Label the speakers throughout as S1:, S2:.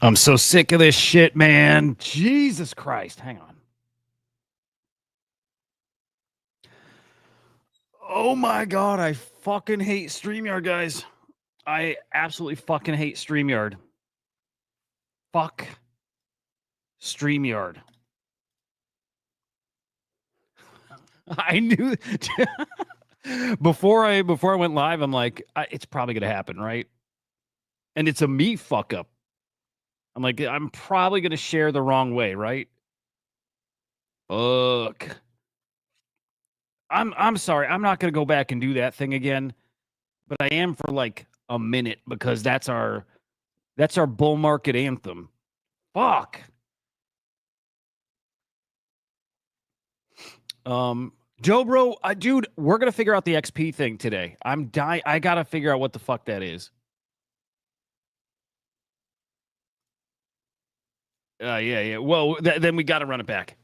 S1: I'm so sick of this shit, man. Jesus Christ. Hang on. Oh my God. I fucking hate StreamYard, guys. I absolutely fucking hate StreamYard. Fuck StreamYard. I knew before I went live, I'm like, it's probably gonna happen, right? And it's a me fuck up. I'm like, I'm probably gonna share the wrong way, right? Fuck. I'm sorry. I'm not gonna go back and do that thing again, but I am for like a minute because that's our bull market anthem. Fuck. Joe, bro, dude, we're gonna figure out the XP thing today. I'm dying. I gotta figure out what the fuck that is. Yeah. Well, then we got to run it back.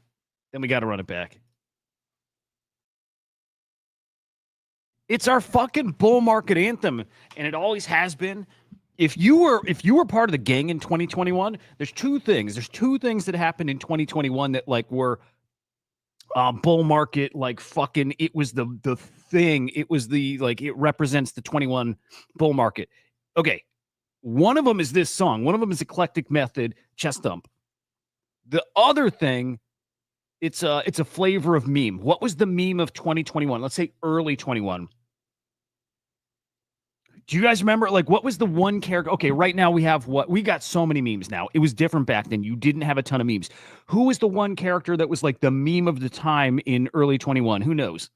S1: It's our fucking bull market anthem, and it always has been. If you were part of the gang in 2021, there's two things. There's two things that happened in 2021 that like were bull market, like fucking. It was the thing. It was the like it represents the 21 bull market. Okay, one of them is this song. One of them is Eclectic Method, Chest Thump. The other thing, it's a flavor of meme. What was the meme of 2021? Let's say early 21. Do you guys remember, like, what was the one character? Okay, right now we got so many memes now. It was different back then. You didn't have a ton of memes. Who was the one character that was like the meme of the time in early 21? Who knows?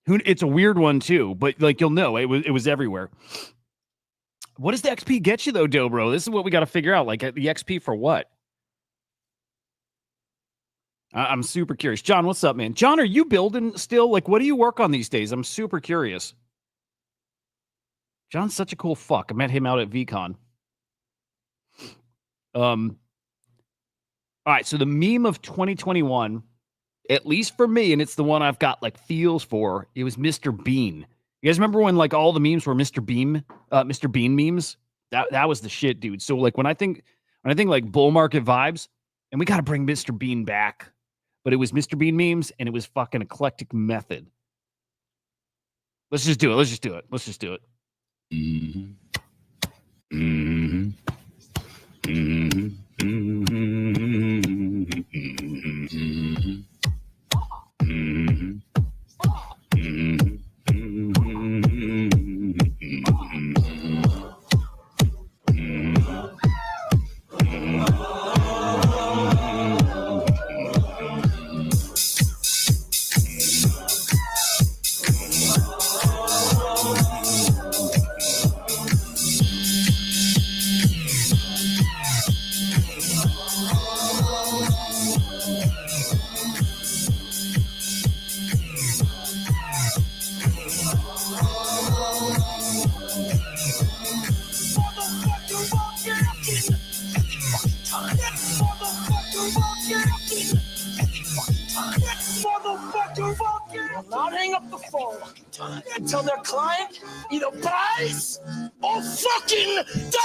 S1: It's a weird one too, but like you'll know, it was everywhere. What does the XP get you though, Dobro? This is what we got to figure out. Like the XP for what? I'm super curious. John, what's up, man? John, are you building still? Like, what do you work on these days? I'm super curious. John's such a cool fuck. I met him out at VCon. All right, so the meme of 2021, at least for me, and it's the one I've got like feels for, it was Mr. Bean. You guys remember when like all the memes were Mr. Bean memes? That was the shit, dude. So like when I think like bull market vibes, and we got to bring Mr. Bean back, but it was Mr. Bean memes and it was fucking Eclectic Method. Let's just do it. Mm-hmm. Mm-hmm. Mm-hmm. Mm-hmm. Mm-hmm. Mm-hmm.
S2: Not hang up the phone and tell their client either buys or fucking dies!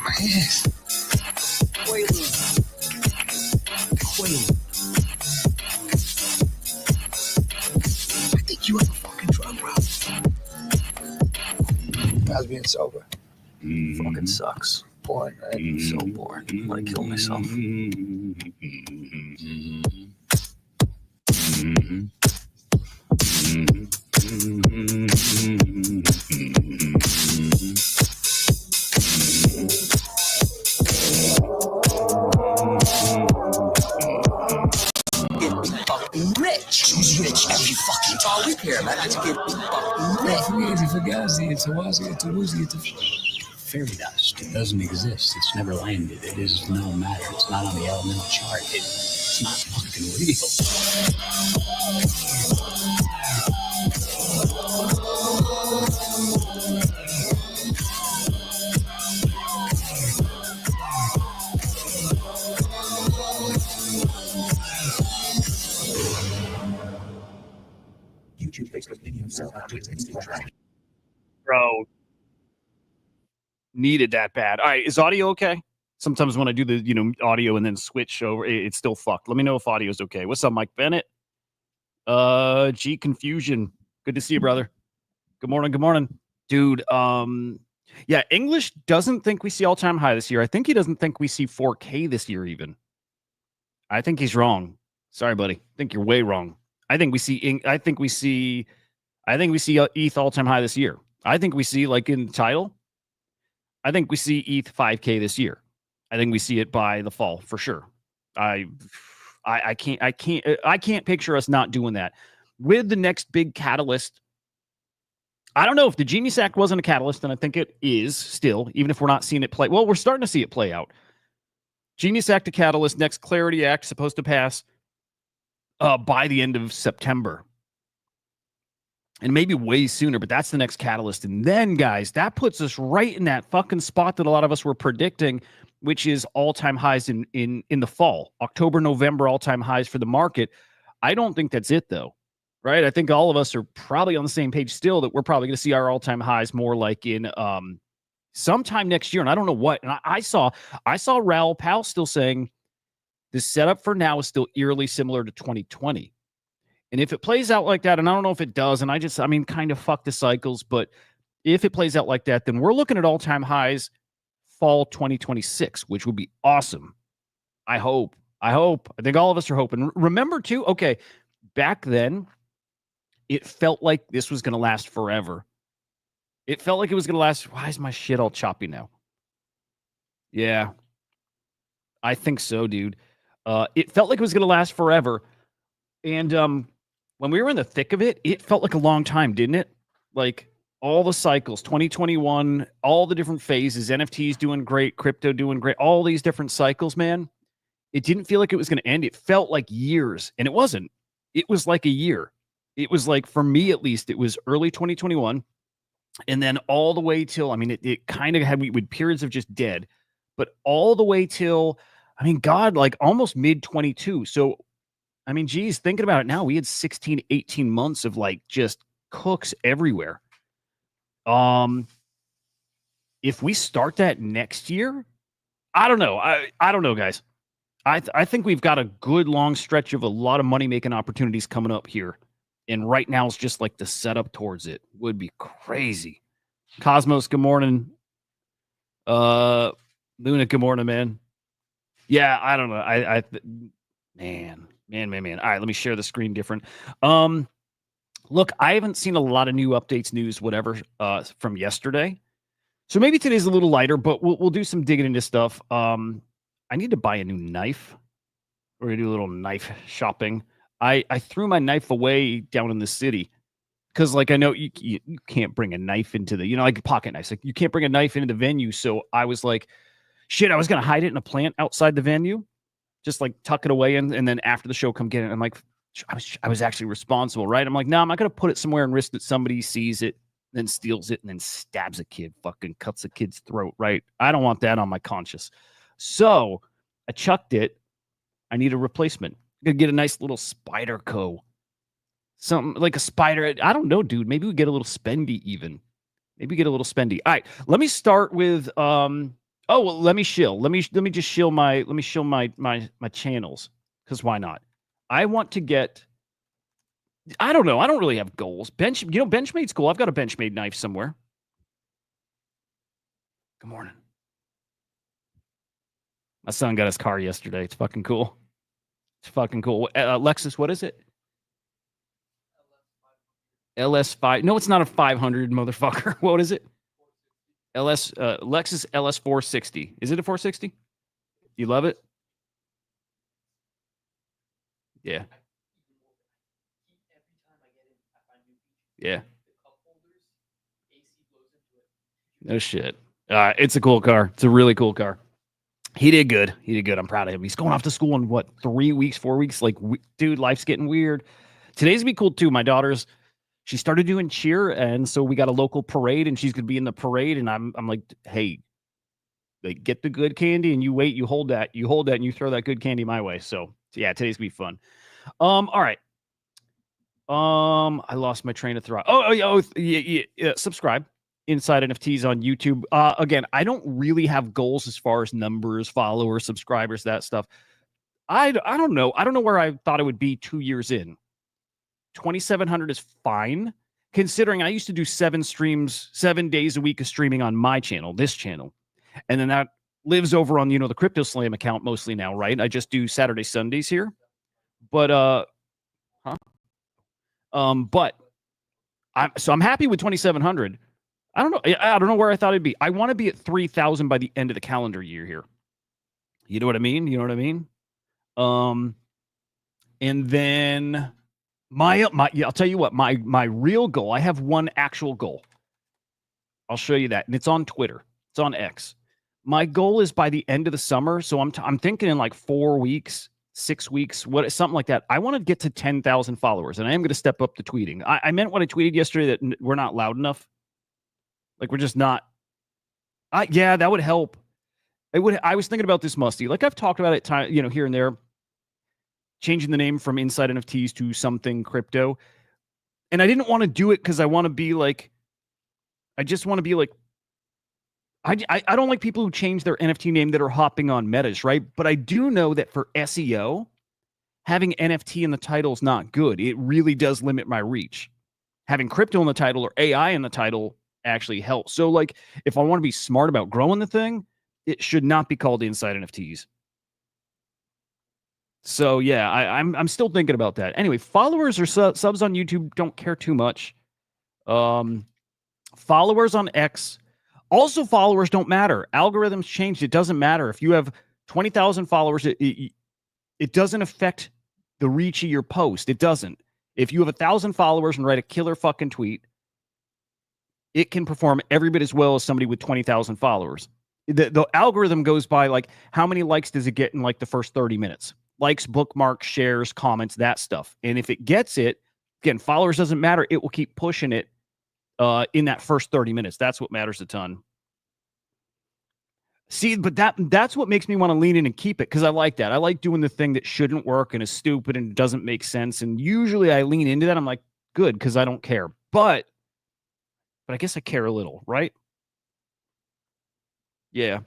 S3: My ass. I think you have a fucking drug problem. I was being sober. Fucking sucks. Boring, right? So boring. I want to kill myself. Rich. Who's rich? Every fucking all we care about is get fucking rich. If fugazi, it's hawazi, it's a woozy, it's a fairy dust. It doesn't exist. It's never landed. It is no matter. It's not on the elemental chart. It's not fucking real.
S1: Bro, needed that bad. All right, is audio okay? Sometimes when I do the audio and then switch over, it's still fucked. Let me know if audio is okay. What's up, Mike Bennett? G Confusion. Good to see you, brother. Good morning, dude. Yeah, English doesn't think we see all-time high this year. I think he doesn't think we see 4K this year even. I think he's wrong. Sorry, buddy. I think you're way wrong. I think we see ETH all-time high this year. I think we see, like in the title, I think we see ETH 5K this year. I think we see it by the fall for sure. I can't picture us not doing that. With the next big catalyst, I don't know if the Genius Act wasn't a catalyst, and I think it is still, even if we're not seeing it play. Well, we're starting to see it play out. Genius Act a catalyst, next Clarity Act supposed to pass by the end of September. And maybe way sooner, but that's the next catalyst. And then, guys, that puts us right in that fucking spot that a lot of us were predicting, which is all-time highs in the fall. October, November, all-time highs for the market. I don't think that's it, though. Right? I think all of us are probably on the same page still that we're probably going to see our all-time highs more like in sometime next year. And I don't know what. And I saw Raoul Pal still saying the setup for now is still eerily similar to 2020. And if it plays out like that, and I don't know if it does, and I mean, kind of fuck the cycles, but if it plays out like that, then we're looking at all-time highs fall 2026, which would be awesome. I hope. I think all of us are hoping. Remember, too, okay, back then, it felt like this was going to last forever. It felt like it was going to last. Why is my shit all choppy now? Yeah. I think so, dude. It felt like it was going to last forever. And when we were in the thick of it, it felt like a long time, didn't it? Like all the cycles, 2021, all the different phases, NFTs doing great, crypto doing great, all these different cycles, man. It didn't feel like it was going to end. It felt like years, and it wasn't. It was like a year. It was like, for me at least, it was early 2021. And then all the way till, I mean, it kind of had with periods of just dead, but all the way till, I mean, God, like almost mid 22. So, I mean, geez, thinking about it now, we had 16, 18 months of like just cooks everywhere. If we start that next year, I don't know. I don't know, guys. I think we've got a good long stretch of a lot of money making opportunities coming up here. And right now it's just like the setup towards it would be crazy. Cosmos, good morning. Luna, good morning, man. Yeah, I don't know. Man. All right, let me share the screen different. Look, I haven't seen a lot of new updates, news, whatever, from yesterday. So maybe today's a little lighter, but we'll do some digging into stuff. I need to buy a new knife. We're gonna do a little knife shopping. I threw my knife away down in the city because, like, I know you can't bring a knife into the, like pocket knives. Like, you can't bring a knife into the venue. So I was like, shit, I was gonna hide it in a plant outside the venue, just like tuck it away, and then after the show, come get it. I'm like, I was actually responsible, right? I'm like, no, I'm not gonna put it somewhere and risk that somebody sees it, then steals it, and then stabs a kid, fucking cuts a kid's throat, right? I don't want that on my conscience. So I chucked it. I need a replacement. I'm gonna get a nice little Spyderco. Something like a spider. I don't know, dude. Maybe we get a little spendy even. Maybe get a little spendy. All right. Let me start with oh, well, let me shill. Let me just shill my channels. Because why not? I want to get, I don't know. I don't really have goals. Benchmade's cool. I've got a Benchmade knife somewhere. Good morning. My son got his car yesterday. It's fucking cool. It's fucking cool. Lexus, what is it? LS5. No, it's not a 500, motherfucker. What is it? Lexus LS 460. Is it a 460? You love it? Yeah. Yeah. No shit. It's a cool car. It's a really cool car. He did good. I'm proud of him. He's going off to school in what, 3 weeks, 4 weeks? Like, dude, life's getting weird. Today's gonna be cool too. My daughter's, she started doing cheer, and so we got a local parade, and she's gonna be in the parade. And I'm like, hey, like, get the good candy, and you wait, you hold that, and you throw that good candy my way. So yeah, today's gonna be fun. All right. I lost my train of thought. Yeah. Subscribe. Inside NFTs on YouTube. Again, I don't really have goals as far as numbers, followers, subscribers, that stuff. I don't know. I don't know where I thought it would be 2 years in. 2,700 is fine, considering I used to do 7 streams, 7 days a week of streaming on my channel, this channel. And then that lives over on, the Crypto Slam account mostly now, right? I just do Saturday, Sundays here. But but I'm happy with 2,700. I don't know where I thought it'd be. I want to be at 3,000 by the end of the calendar year here. You know what I mean? And then I'll tell you what, my real goal, I have one actual goal. I'll show you that. And it's on Twitter. It's on X. My goal is by the end of the summer. So I'm thinking in like 4 weeks, 6 weeks, something like that. I want to get to 10,000 followers, and I am going to step up the tweeting. I meant what I tweeted yesterday, that we're not loud enough. Like, we're just not. Yeah, that would help. It would. I was thinking about this, Musty. Like, I've talked about it here and there, changing the name from Inside NFTs to something crypto. And I didn't want to do it because I want to be like, I just want to be like, I don't like people who change their NFT name that are hopping on metas, right? But I do know that for SEO, having NFT in the title is not good. It really does limit my reach. Having crypto in the title or AI in the title actually helps. So, like, if I want to be smart about growing the thing, it should not be called Inside NFTs. So yeah, I'm still thinking about that. Anyway, followers or subs on YouTube, don't care too much. Followers on X. Also, followers don't matter. Algorithms changed. It doesn't matter. If you have 20,000 followers, it doesn't affect the reach of your post. It doesn't. If you have 1,000 followers and write a killer fucking tweet, it can perform every bit as well as somebody with 20,000 followers. The algorithm goes by, like, how many likes does it get in like the first 30 minutes? Likes, bookmarks, shares, comments, that stuff. And if it gets it, again, followers doesn't matter. It will keep pushing it in that first 30 minutes. That's what matters a ton. See, but that's what makes me want to lean in and keep it, because I like that. I like doing the thing that shouldn't work and is stupid and doesn't make sense. And usually I lean into that. I'm like, good, because I don't care. But I guess I care a little, right? Yeah.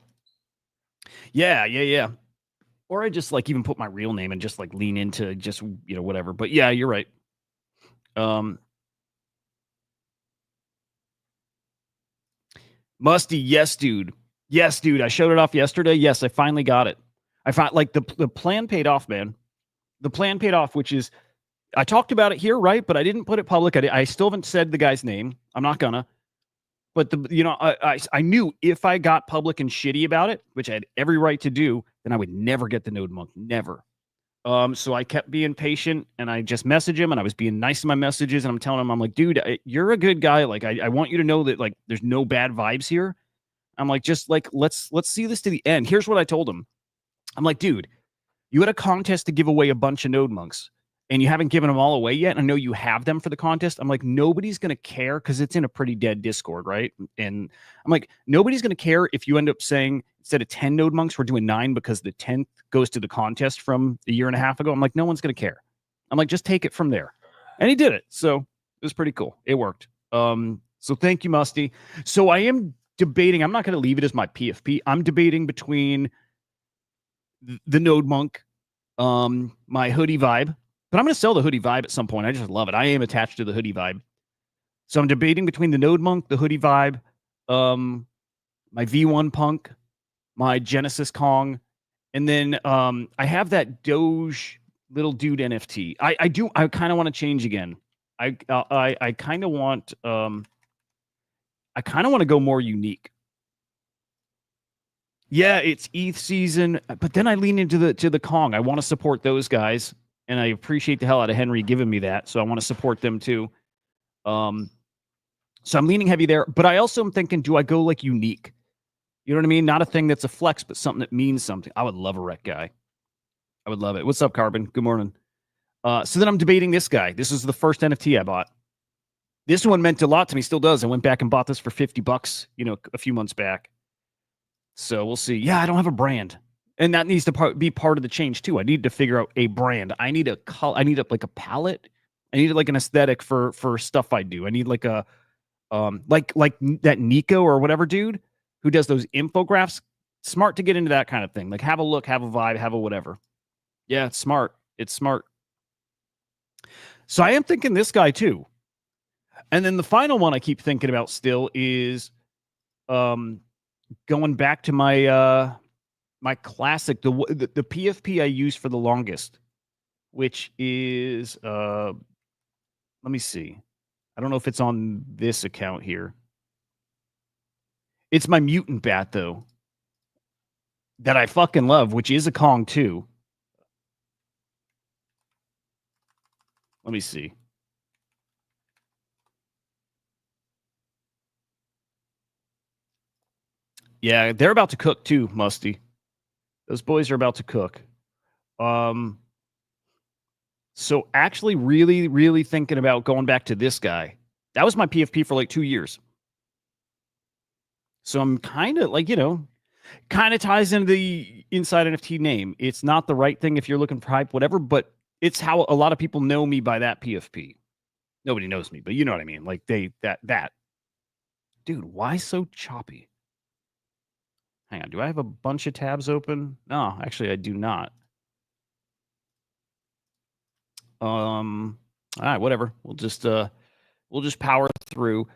S1: Or I just like even put my real name and just like lean into just, whatever. But yeah, you're right. Musty, yes, dude. Yes, dude. I showed it off yesterday. Yes, I finally got it. I found, like, the plan paid off, man. The plan paid off, which is, I talked about it here, right? But I didn't put it public. I still haven't said the guy's name. I'm not gonna. But I knew if I got public and shitty about it, which I had every right to do, then I would never get the node monk. Never. So I kept being patient, and I just messaged him, and I was being nice in my messages, and I'm telling him, I'm like, dude, you're a good guy. Like, I want you to know that, like, there's no bad vibes here. I'm like, just like, let's see this to the end. Here's what I told him. I'm like, dude, you had a contest to give away a bunch of node monks, and you haven't given them all away yet. I know you have them for the contest. I'm like, nobody's going to care, because it's in a pretty dead Discord, right? And I'm like, nobody's going to care if you end up saying, instead of 10 node monks, we're doing 9 because the 10th goes to the contest from a year and a half ago. I'm like, no one's going to care. I'm like, just take it from there. And he did it. So it was pretty cool. It worked. So thank you, Musty. So I am debating. I'm not going to leave it as my PFP. I'm debating between the node monk, my hoodie vibe, but I'm going to sell the hoodie vibe at some point. I just love it. I am attached to the hoodie vibe. So I'm debating between the node monk, the hoodie vibe, my V1 punk, my Genesis Kong, and then I have that Doge little dude NFT. I kind of want to change again. I kind of want to go more unique. Yeah, it's ETH season, but then I lean into the Kong. I want to support those guys, and I appreciate the hell out of Henry giving me that, so I want to support them too. So I'm leaning heavy there, but I also am thinking, do I go like unique? You know what I mean? Not a thing that's a flex, but something that means something. I would love a rec guy. I would love it. What's up, Carbon? Good morning. So then I'm debating this guy. This is the first NFT I bought. This one meant a lot to me, still does. I went back and bought this for $50, a few months back. So we'll see. Yeah, I don't have a brand. And that needs to be part of the change too. I need to figure out a brand. I need like a palette I need like an aesthetic for stuff I do. I need like a like that Nico or whatever dude who does those infographics. Smart to get into that kind of thing. Like have a look, have a vibe, have a whatever. Yeah, it's smart. It's smart. So I am thinking this guy too. And then the final one I keep thinking about still is going back to my my classic, the PFP I used for the longest, which is let me see. I don't know if it's on this account here. It's my mutant bat though, that I fucking love, which is a Kong too. Let me see. Yeah, they're about to cook too, Musty. Those boys are about to cook. So actually really, really thinking about going back to this guy. That was my PFP for like 2 years. So I'm kind of like, kind of ties into the Inside NFT name. It's not the right thing if you're looking for hype, whatever, but it's how a lot of people know me by that PFP. Nobody knows me, but you know what I mean? Like that. Dude, why so choppy? Hang on, do I have a bunch of tabs open? No, actually I do not. All right, whatever. We'll just power through.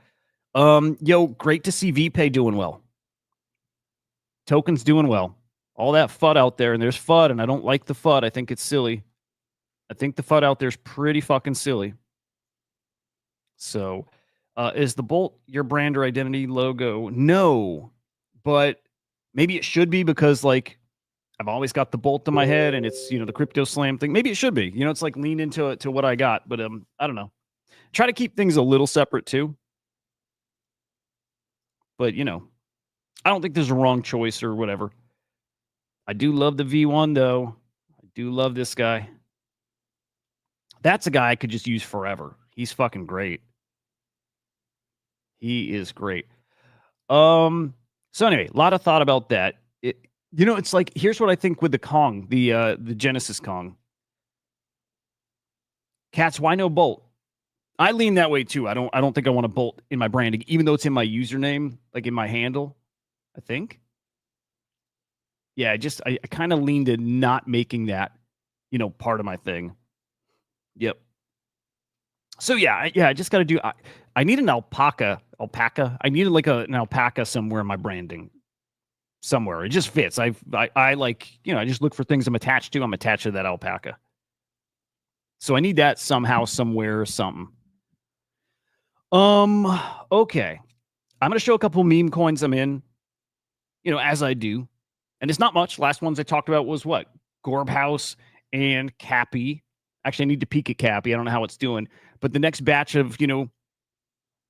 S1: Yo, great to see VPay doing well. Tokens doing well. All that FUD out there, and there's FUD, and I don't like the FUD. I think it's silly. I think the FUD out there is pretty fucking silly. So, is the Bolt your brand or identity logo? No, but maybe it should be because like I've always got the Bolt in my head, and it's the Crypto Slam thing. Maybe it should be. It's like lean into it to what I got, but I don't know. Try to keep things a little separate too. But I don't think there's a wrong choice or whatever. I do love the V1 though. I do love this guy. That's a guy I could just use forever. He's fucking great. He is great. So anyway, a lot of thought about that. It's like here's what I think with the Kong, the Genesis Kong. Cats, why no Bolt? I lean that way too. I don't think I want a Bolt in my branding, even though it's in my username, like in my handle. I think. Yeah, I kind of leaned to not making that, part of my thing. Yep. So yeah, I just got to do. I need an alpaca. I needed like an alpaca somewhere in my branding. Somewhere it just fits. I like I just look for things I'm attached to. I'm attached to that alpaca. So I need that somehow, somewhere, or something. Okay. I'm gonna show a couple meme coins I'm in. As I do, and it's not much. Last ones I talked about was what Gorb House and Cappy. Actually, I need to peek at Cappy. I don't know how it's doing, but the next batch of the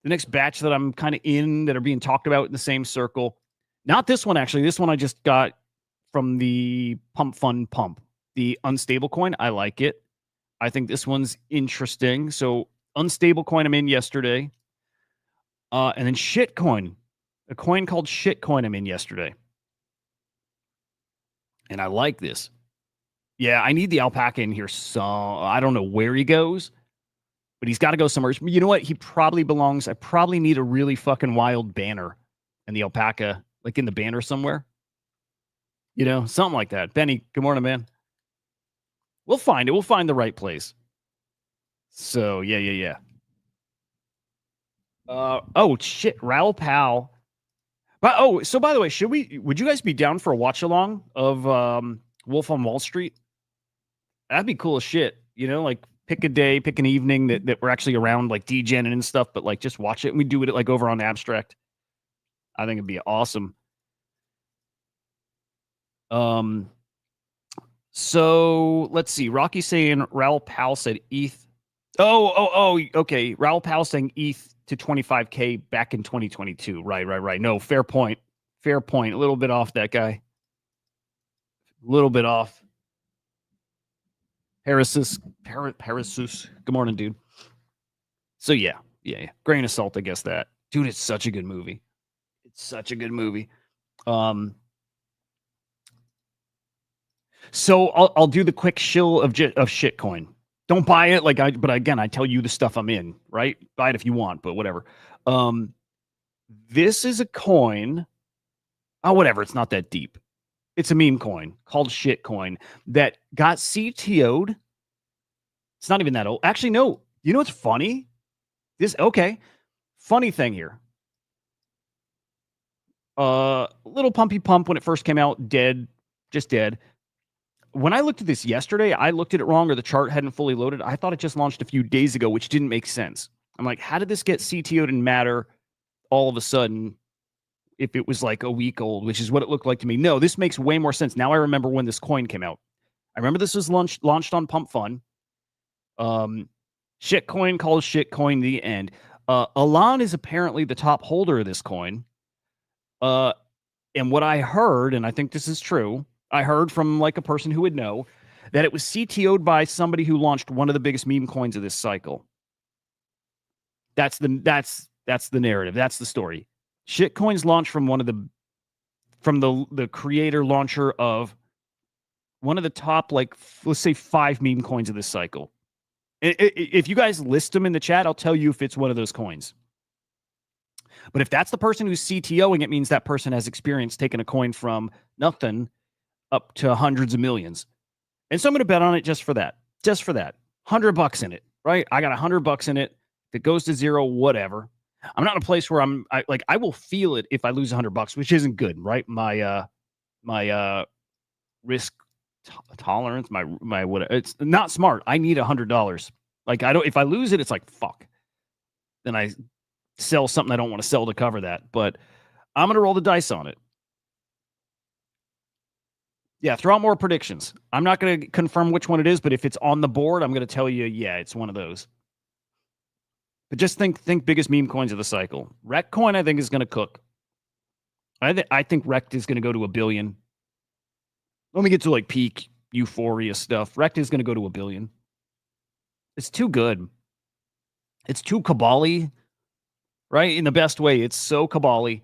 S1: next batch that I'm kind of in that are being talked about in the same circle. Not this one, actually. This one I just got from the Pump Fund Pump, the unstable coin. I like it. I think this one's interesting. So unstable coin I'm in yesterday. And then shitcoin, a coin called shitcoin I'm in yesterday. And I like this. Yeah, I need the alpaca in here. So I don't know where he goes, but he's got to go somewhere. You know what? He probably belongs. I probably need a really fucking wild banner and the alpaca like in the banner somewhere. Something like that. Benny, good morning, man. We'll find it. We'll find the right place. So, yeah. Oh, shit. Raoul Pal. But, so by the way, would you guys be down for a watch along of Wolf on Wall Street? That'd be cool as shit. Like pick a day, pick an evening that we're actually around like DGen and stuff, but like just watch it. And we do it like over on Abstract. I think it'd be awesome. So let's see. Rocky saying Raoul Pal said ETH. Oh, okay. Raoul Pal saying ETH to 25K back in 2022. Right. No, fair point. A little bit off that guy. A little bit off. Parasus. Good morning, dude. So yeah. Grain of salt, I guess that. Dude, it's such a good movie. So I'll do the quick shill of shitcoin. Don't buy it. But again, I tell you the stuff I'm in, right? Buy it if you want, but whatever. This is a coin. Oh, whatever. It's not that deep. It's a meme coin called shitcoin that got CTO'd. It's not even that old. Actually, no. You know what's funny? Funny thing here. Little pumpy pump when it first came out, dead, just dead. When I looked at this yesterday, I looked at it wrong, or the chart hadn't fully loaded. I thought it just launched a few days ago, which didn't make sense. I'm like, how did this get CTO'd and matter all of a sudden if it was like a week old, which is what it looked like to me? No, this makes way more sense. Now I remember when this coin came out. I remember this was launched on Pump Fun. Shitcoin calls shitcoin the end. Elan is apparently the top holder of this coin. And what I heard, and I think this is true, I heard from like a person who would know that it was CTO'd by somebody who launched one of the biggest meme coins of this cycle. That's the narrative. That's the story. Shitcoins launched from the creator launcher of one of the top, like, let's say 5 meme coins of this cycle. If you guys list them in the chat, I'll tell you if it's one of those coins. But if that's the person who's CTOing, it means that person has experience taking a coin from nothing up to hundreds of millions. And so I'm going to bet on it just for that. Just for that. $100 in it, right? I got $100 in it. If it goes to zero, whatever. I'm not in a place where I will feel it if I lose $100, which isn't good, right? My risk tolerance, my what? It's not smart. I need $100. Like, if I lose it, it's like, fuck. Then I sell something I don't want to sell to cover that. But I'm going to roll the dice on it. Yeah, throw out more predictions. I'm not going to confirm which one it is, but if it's on the board, I'm going to tell you, yeah, it's one of those. But just think biggest meme coins of the cycle. Rect coin, I think, is going to cook. I think Rect is going to go to $1 billion. Let me get to like peak euphoria stuff. Rect is going to go to $1 billion. It's too good. It's too cabal-y, right? In the best way. It's so cabal-y.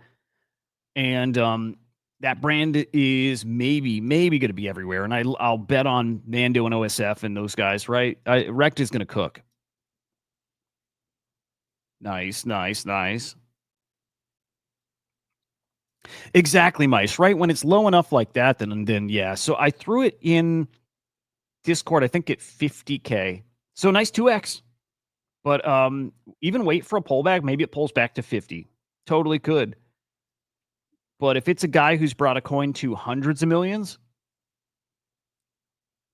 S1: And that brand is maybe going to be everywhere. And I'll bet on Mando and OSF and those guys, right? Rect is going to cook. Nice. Exactly, Mice, right? When it's low enough like that, then yeah. So I threw it in Discord, I think at 50K. So nice 2x. But even wait for a pullback, maybe it pulls back to 50. Totally could. But if it's a guy who's brought a coin to hundreds of millions,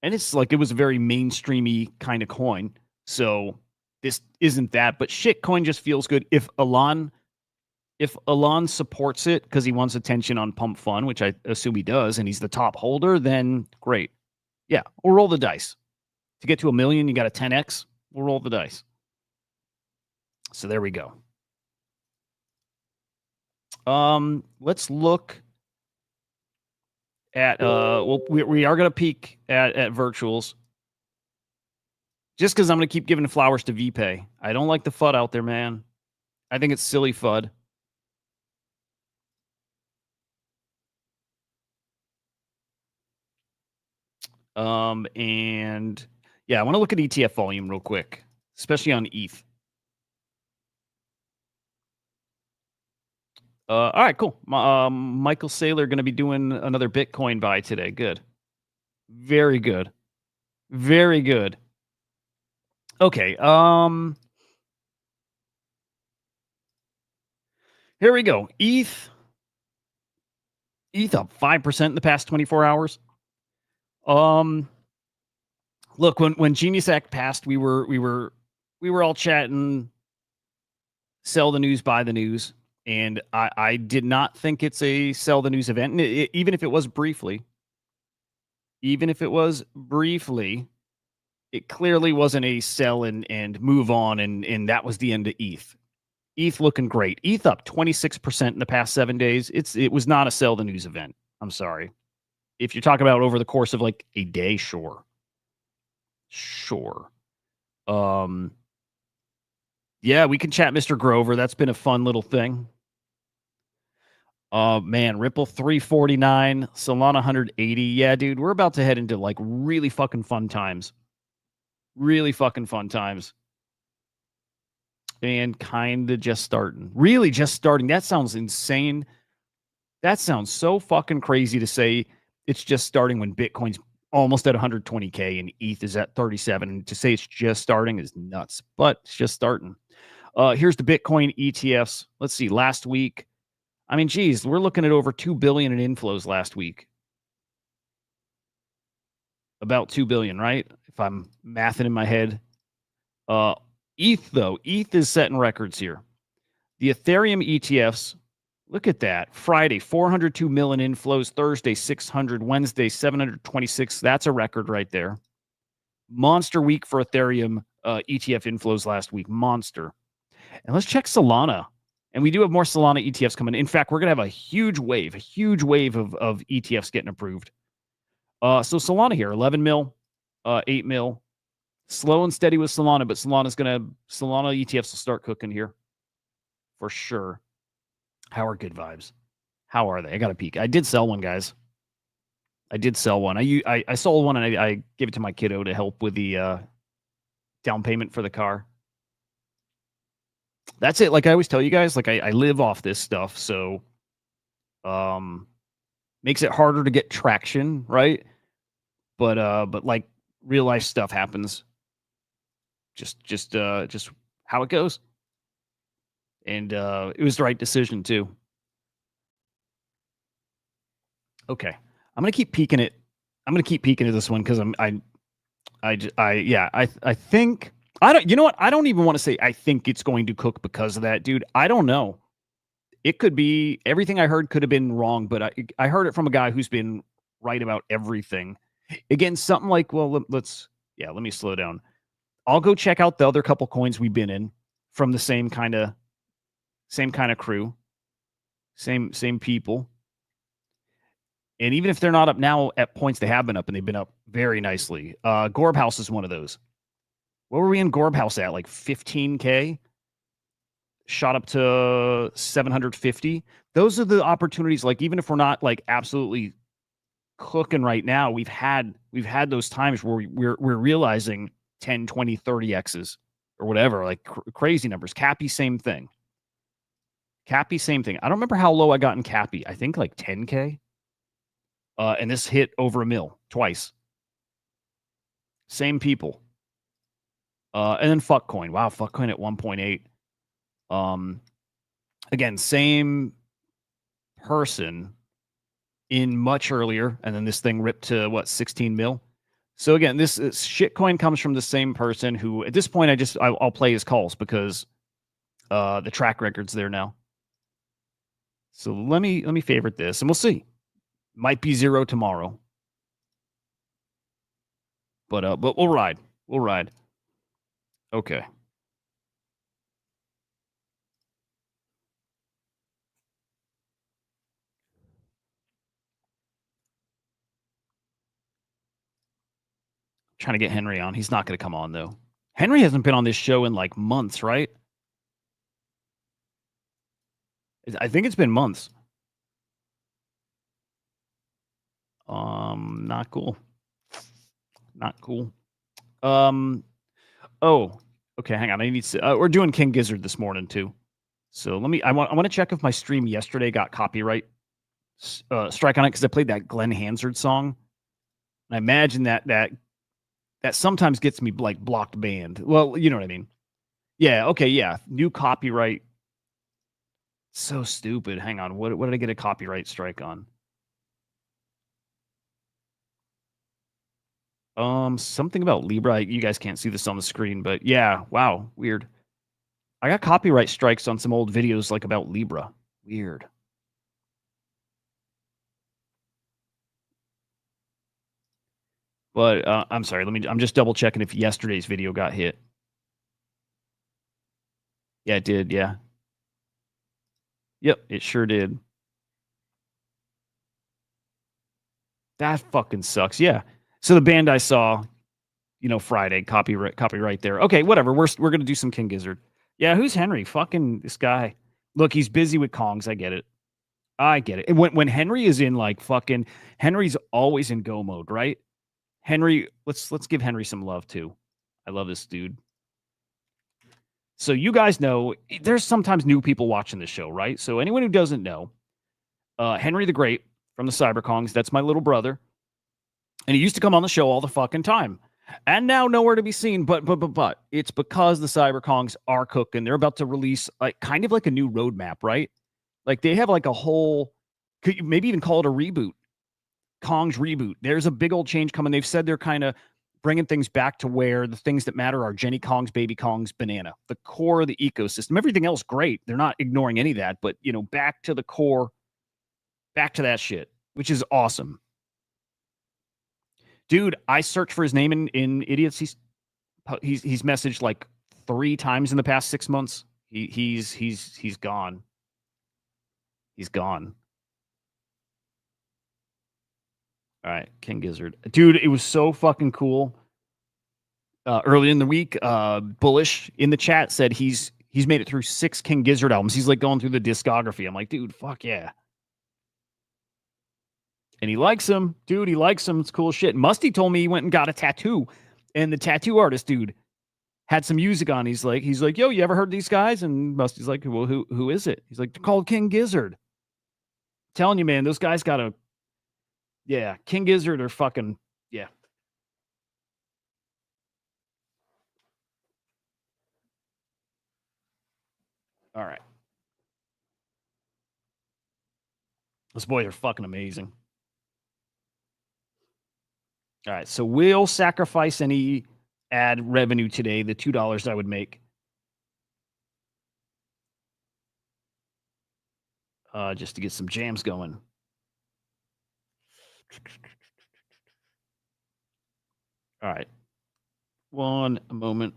S1: and it's like it was a very mainstreamy kind of coin, so this isn't that. But shitcoin just feels good. If Elan supports it because he wants attention on Pump Fun, which I assume he does, and he's the top holder, then great. Yeah, we'll roll the dice. To get to $1 million, you got a 10x. We'll roll the dice. So there we go. Let's look at we are going to peek at virtuals. Just because I'm going to keep giving flowers to VPay. I don't like the FUD out there, man. I think it's silly FUD. And yeah, I want to look at ETF volume real quick, especially on ETH. All right, cool. Michael Saylor going to be doing another Bitcoin buy today. Good. Very good. Very good. Okay. Here we go. ETH up 5% in the past 24 hours. Look, when Genius Act passed, we were all chatting, sell the news, buy the news. And I did not think it's a sell the news event. And even if it was briefly, it clearly wasn't a sell and move on. And that was the end of ETH. ETH looking great. ETH up 26% in the past 7 days. It was not a sell the news event. I'm sorry. If you're talking about over the course of like a day, sure. Yeah, we can chat Mr. Grover. That's been a fun little thing. Man, Ripple 349, Solana 180. Yeah, dude, we're about to head into like really fucking fun times. Really fucking fun times. And kind of just starting. Really just starting. That sounds insane. That sounds so fucking crazy to say it's just starting when Bitcoin's almost at 120K and ETH is at 37. And to say it's just starting is nuts, but it's just starting. Here's the Bitcoin ETFs. Let's see. Last week, I mean, geez, we're looking at over 2 billion in inflows last week. About 2 billion, right? If I'm mathing in my head. ETH, though, ETH is setting records here. The Ethereum ETFs, look at that. Friday, 402 million inflows. Thursday, 600. Wednesday, 726. That's a record right there. Monster week for Ethereum ETF inflows last week. Monster. And let's check Solana. And we do have more Solana ETFs coming. In fact, we're going to have a huge wave of ETFs getting approved. So Solana here, 11 mil, 8 mil. Slow and steady with Solana, but Solana ETFs will start cooking here for sure. How are good vibes? How are they? I got to peek. I did sell one, guys. I did sell one. I sold one and I gave it to my kiddo to help with the down payment for the car. That's it. Like I always tell you guys, like I live off this stuff, so makes it harder to get traction, right? But like real life stuff happens. Just how it goes. And it was the right decision too. Okay. I'm gonna keep peeking it. I'm gonna keep peeking at this one because I think I don't. You know what? I don't even want to say I think it's going to cook because of that, dude. I don't know. It could be everything I heard could have been wrong, but I heard it from a guy who's been right about everything. Again, something like, well, let me slow down. I'll go check out the other couple coins we've been in from the same kind of crew, same people. And even if they're not up now at points they have been up, and they've been up very nicely. Gorb House is one of those. What were we in Gorb House at? Like 15K? Shot up to 750. Those are the opportunities. Like, even if we're not like absolutely cooking right now, we've had those times where we're realizing 10, 20, 30 X's or whatever, like crazy numbers. Cappy, same thing. I don't remember how low I got in Cappy. I think like 10K. And this hit over a mil twice. Same people. And then Fuckcoin. Wow, Fuckcoin at 1.8. Again, same person in much earlier, and then this thing ripped to 16 mil. So again, this shitcoin comes from the same person who, at this point, I'll play his calls because the track record's there now. So let me favorite this, and we'll see. Might be zero tomorrow, but we'll ride. Okay. Trying to get Henry on. He's not going to come on though. Henry hasn't been on this show in like months, right? I think it's been months. Not cool. Oh, okay. Hang on. I need to. We're doing King Gizzard this morning too. So I want to check if my stream yesterday got copyright strike on it because I played that Glenn Hansard song. And I imagine that sometimes gets me like blocked banned. Well, you know what I mean. Yeah. Okay. Yeah. New copyright. So stupid. Hang on. What did I get a copyright strike on? Something about Libra. You guys can't see this on the screen, but yeah. Wow. Weird. I got copyright strikes on some old videos like about Libra. Weird. But I'm sorry. I'm just double checking if yesterday's video got hit. Yeah, it did. Yeah. Yep, it sure did. That fucking sucks. Yeah. So the band I saw, Friday, copyright there. Okay, whatever. We're gonna do some King Gizzard. Yeah, who's Henry? Fucking this guy. Look, he's busy with Kongs. I get it. And when Henry is in like fucking Henry's always in go mode, right? Henry, let's give Henry some love too. I love this dude. So you guys know there's sometimes new people watching the show, right? So anyone who doesn't know, Henry the Great from the Cyberkongs, that's my little brother. And he used to come on the show all the fucking time. And now nowhere to be seen. But it's because the Cyberkongs are cooking. They're about to release like kind of like a new roadmap, right? Like they have like a whole, could you maybe even call it a reboot, Kong's reboot. There's a big old change coming. They've said they're kind of bringing things back to where the things that matter are Jenny Kong's, Baby Kong's, Banana, the core of the ecosystem. Everything else great. They're not ignoring any of that, but you know, back to the core, back to that shit, which is awesome. Dude, I searched for his name in idiots. He's messaged like 3 times in the past 6 months. He's gone. He's gone. All right, King Gizzard. Dude, it was so fucking cool. Early in the week, Bullish in the chat said he's made it through 6 King Gizzard albums. He's like going through the discography. I'm like, dude, fuck yeah. And he likes him. Dude, he likes him. It's cool shit. Musty told me he went and got a tattoo. And the tattoo artist, dude, had some music on. He's like, yo, you ever heard these guys? And Musty's like, well, who is it? He's like, they're called King Gizzard. Telling you, man, those guys got a, yeah, King Gizzard are fucking, yeah. All right. Those boys are fucking amazing. All right, so we'll sacrifice any ad revenue today, the $2 I would make. Just to get some jams going. All right. One moment.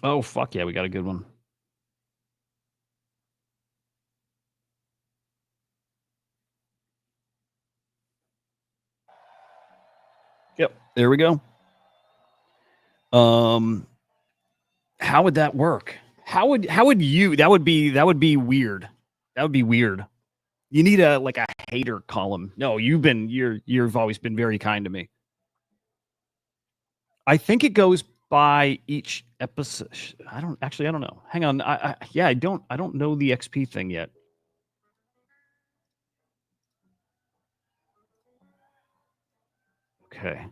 S1: Oh, fuck yeah, we got a good one. Yep, there we go. How would that work? How would you, that would be weird. That would be weird. You need a hater column. No, you've always been very kind to me. I think it goes by each episode. I don't know. Hang on. I don't know the XP thing yet. Okay.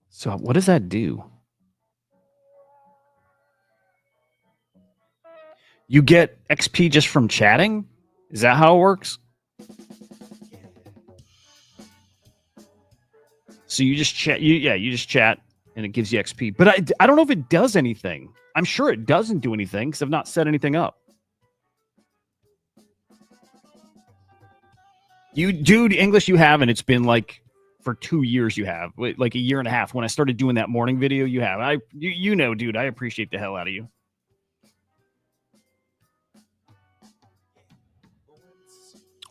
S1: So what does that do? You get XP just from chatting? Is that how it works? So you just chat. You just chat, and it gives you XP. But I don't know if it does anything. I'm sure it doesn't do anything because I've not set anything up. You, dude, English you have, and it's been like for 2 years you have, like a year and a half. When I started doing that morning video, you have. You know, dude, I appreciate the hell out of you.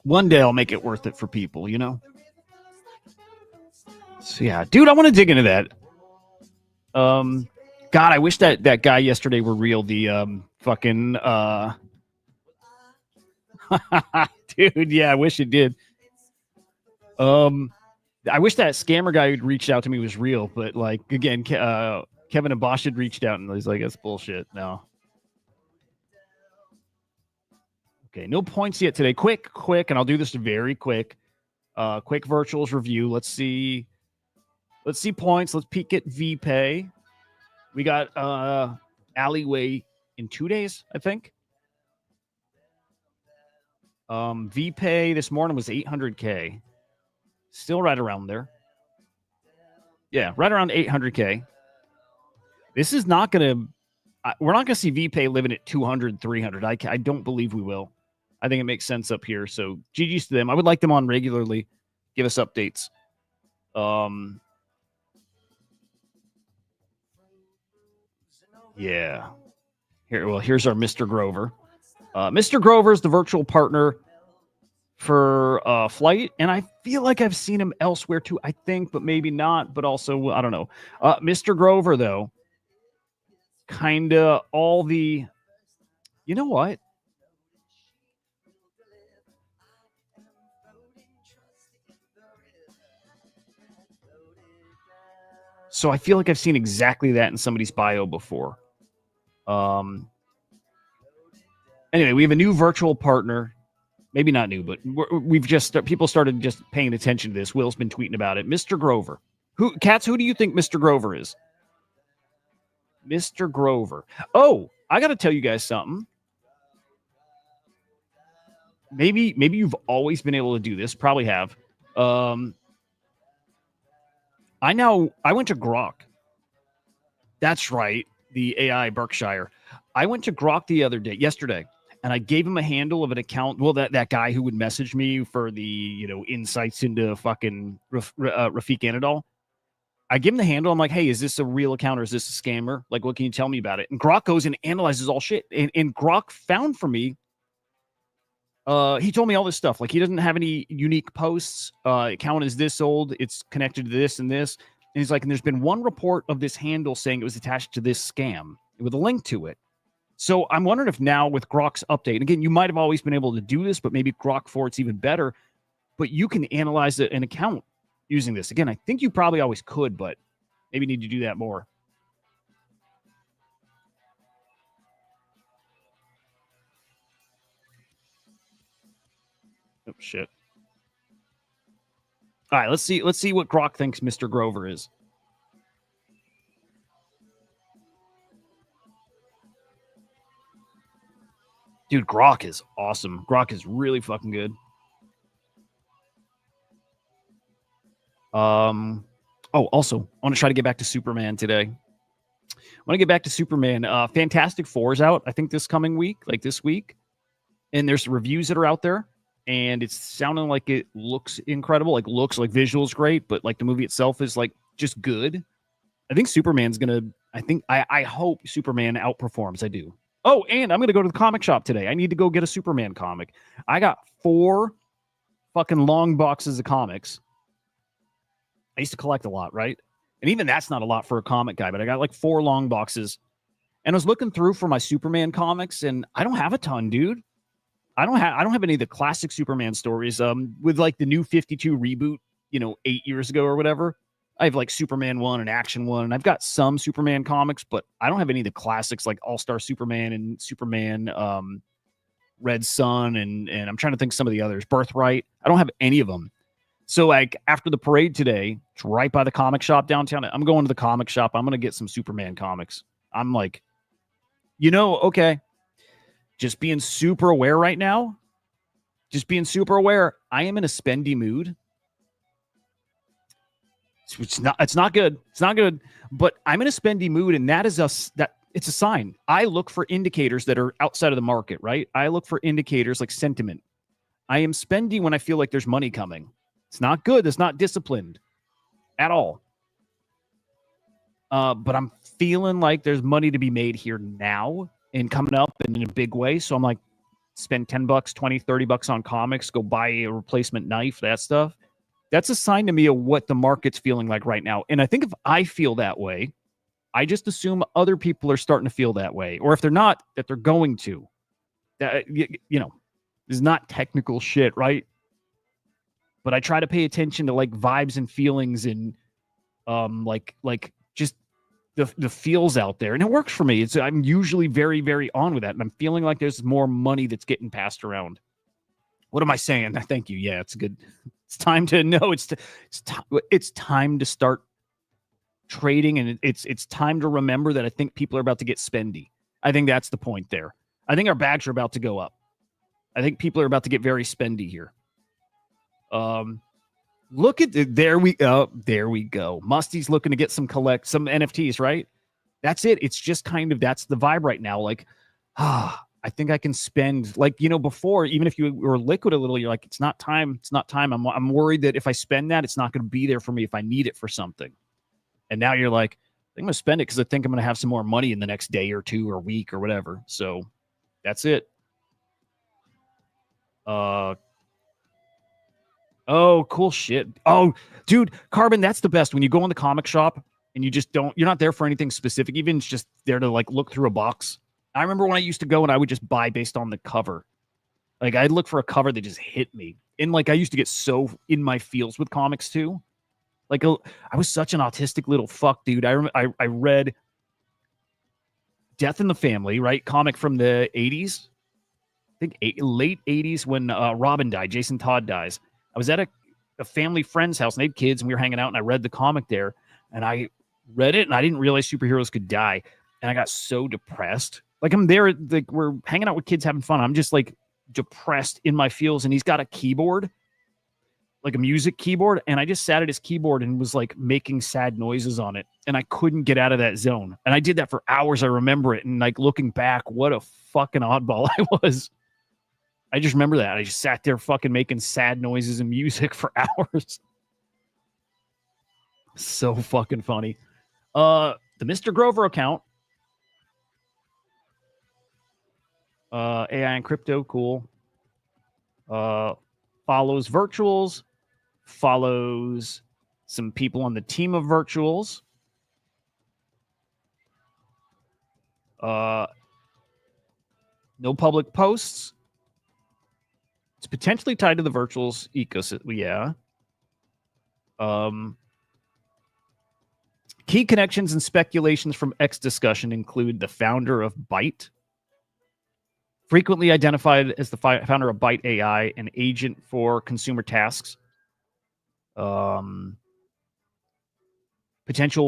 S1: One day I'll make it worth it for people, you know? So yeah, dude, I want to dig into that. God, I wish that guy yesterday were real. The fucking dude, yeah, I wish it did. I wish that scammer guy who'd reached out to me was real, but like again, Kevin and Bosch had reached out and he's like, that's bullshit. No. Okay, no points yet today. Quick, and I'll do this very quick. Quick virtuals review. Let's see points. Let's peek at VPay. We got Alleyway in 2 days, I think. VPay this morning was 800K. Still right around there. Yeah, right around 800K. This is not going to... we're not going to see VPay living at 200, 300. I don't believe we will. I think it makes sense up here. So GG's to them. I would like them on regularly. Give us updates. Yeah. Here's our Mr. Grover. Mr. Grover is the virtual partner for Flight, and I feel like I've seen him elsewhere too, I think, but maybe not, but also, I don't know. Mr. Grover, though, kind of all the, you know what? So I feel like I've seen exactly that in somebody's bio before. Anyway, we have a new virtual partner. Maybe not new, but we've just people started just paying attention to this. Will's been tweeting about it. Mr. Grover. Who do you think Mr. Grover is? Mr. Grover. Oh, I got to tell you guys something. Maybe you've always been able to do this. Probably have. I went to Grok. That's right. The AI Berkshire. I went to Grok yesterday, and I gave him a handle of an account. Well, that guy who would message me for the, insights into fucking Rafiq Anadol. I give him the handle. I'm like, hey, is this a real account or is this a scammer? Like, what can you tell me about it? And Grok goes and analyzes all shit. And Grok found for me, he told me all this stuff. Like, he doesn't have any unique posts. Account is this old. It's connected to this and this. And he's like, and there's been one report of this handle saying it was attached to this scam with a link to it. So I'm wondering if now with Grok's update, and again, you might have always been able to do this, but maybe Grok 4 it's even better, but you can analyze an account using this. Again, I think you probably always could, but maybe need to do that more. Oh, shit. All right, let's see what Grok thinks Mr. Grover is. Dude, Grok is awesome. Grok is really fucking good. Also, I want to try to get back to Superman today. I want to get back to Superman. Fantastic Four is out, I think, this coming week, like this week. And there's reviews that are out there. And it's sounding like it looks incredible. Like, looks like visuals great, but like the movie itself is like just good. I think Superman's going to, I hope Superman outperforms. I do. Oh, and I'm going to go to the comic shop today. I need to go get a Superman comic. I got 4 fucking long boxes of comics. I used to collect a lot, right? And even that's not a lot for a comic guy, but I got like 4 long boxes. And I was looking through for my Superman comics, and I don't have a ton, dude. I don't have any of the classic Superman stories. With like the new 52 reboot, 8 years ago or whatever. I have like Superman 1 and Action 1, and I've got some Superman comics, but I don't have any of the classics like All-Star Superman and Superman Red Sun, and I'm trying to think some of the others. Birthright. I don't have any of them. So like after the parade today, it's right by the comic shop downtown. I'm going to the comic shop. I'm going to get some Superman comics. I'm like, okay. Just being super aware right now. Just being super aware. I am in a spendy mood. It's not good. It's not good. But I'm in a spendy mood, and that is it's a sign. I look for indicators that are outside of the market, right? I look for indicators like sentiment. I am spendy when I feel like there's money coming. It's not good. It's not disciplined at all. But I'm feeling like there's money to be made here now and coming up and in a big way. So I'm like, spend $10, $20, $30 on comics, go buy a replacement knife, that stuff. That's a sign to me of what the market's feeling like right now. And I think if I feel that way, I just assume other people are starting to feel that way. Or if they're not, that they're going to. That, this is not technical shit, right? But I try to pay attention to like vibes and feelings and like just the feels out there. And it works for me. I'm usually very, very on with that. And I'm feeling like there's more money that's getting passed around. What am I saying? Thank you. Yeah, it's good. It's time to know. It's time to start trading, and it's time to remember that I think people are about to get spendy. I think that's the point there. I think our bags are about to go up. I think people are about to get very spendy here. Look at there we go. Musty's looking to get some NFTs, right? That's it. It's just kind of that's the vibe right now. Like, I think I can spend before, even if you were liquid a little, you're like, it's not time. It's not time. I'm worried that if I spend that, it's not going to be there for me if I need it for something. And now you're like, I'm going to spend it because I think I'm going to have some more money in the next day or two or week or whatever. So that's it. Oh, cool shit. Oh, dude, Carbon, that's the best. When you go in the comic shop and you're not there for anything specific, even it's just there to like look through a box. I remember when I used to go and I would just buy based on the cover. Like I'd look for a cover that just hit me. And like I used to get so in my feels with comics too. Like I was such an autistic little fuck, dude. I read Death in the Family, right? Comic from the 80s. I think late 80s when Robin died, Jason Todd dies. I was at a family friend's house and they had kids and we were hanging out and I read the comic there and I read it and I didn't realize superheroes could die. And I got so depressed. Like I'm there, like we're hanging out with kids having fun. I'm just like depressed in my feels and he's got a keyboard, like a music keyboard. And I just sat at his keyboard and was like making sad noises on it. And I couldn't get out of that zone. And I did that for hours. I remember it. And like looking back, what a fucking oddball I was. I just remember that. I just sat there fucking making sad noises and music for hours. So fucking funny. The Mr. Grover account. AI and crypto, cool. Follows virtuals. Follows some people on the team of virtuals. No public posts. It's potentially tied to the virtuals ecosystem. Yeah. Key connections and speculations from X discussion include the founder of Byte, frequently identified as the founder of Byte AI, an agent for consumer tasks. Potential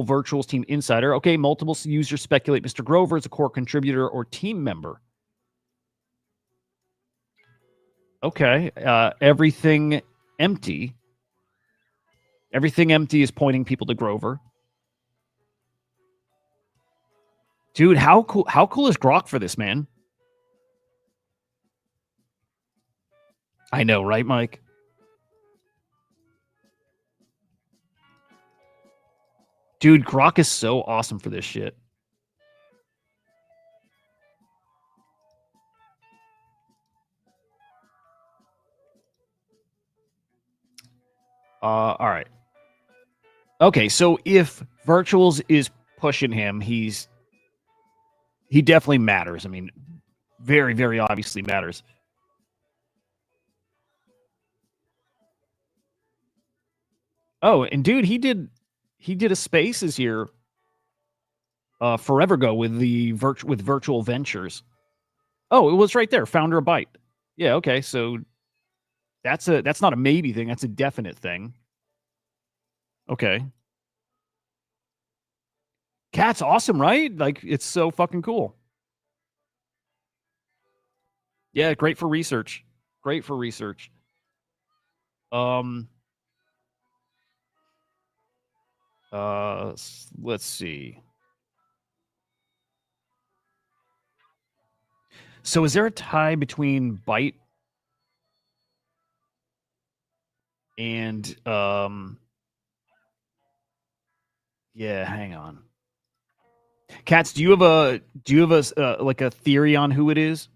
S1: virtuals team insider. Okay, multiple users speculate Mr. Grover is a core contributor or team member. Okay, everything empty. Everything empty is pointing people to Grover. Dude, how cool is Grok for this, man? I know, right, Mike? Dude, Grok is so awesome for this shit. All right. Okay, so if Virtuals is pushing him, he definitely matters. I mean, very, very obviously matters. Oh, and dude, he did a Spaces here forever ago with with Virtual Ventures. Oh, it was right there, founder of Byte. Yeah, okay, so that's not a maybe thing, that's a definite thing. Okay. Cat's awesome, right? Like it's so fucking cool. Yeah, great for research. Great for research. Let's see. So is there a tie between Byte and yeah, hang on. Cats, do you have a like a theory on who it is?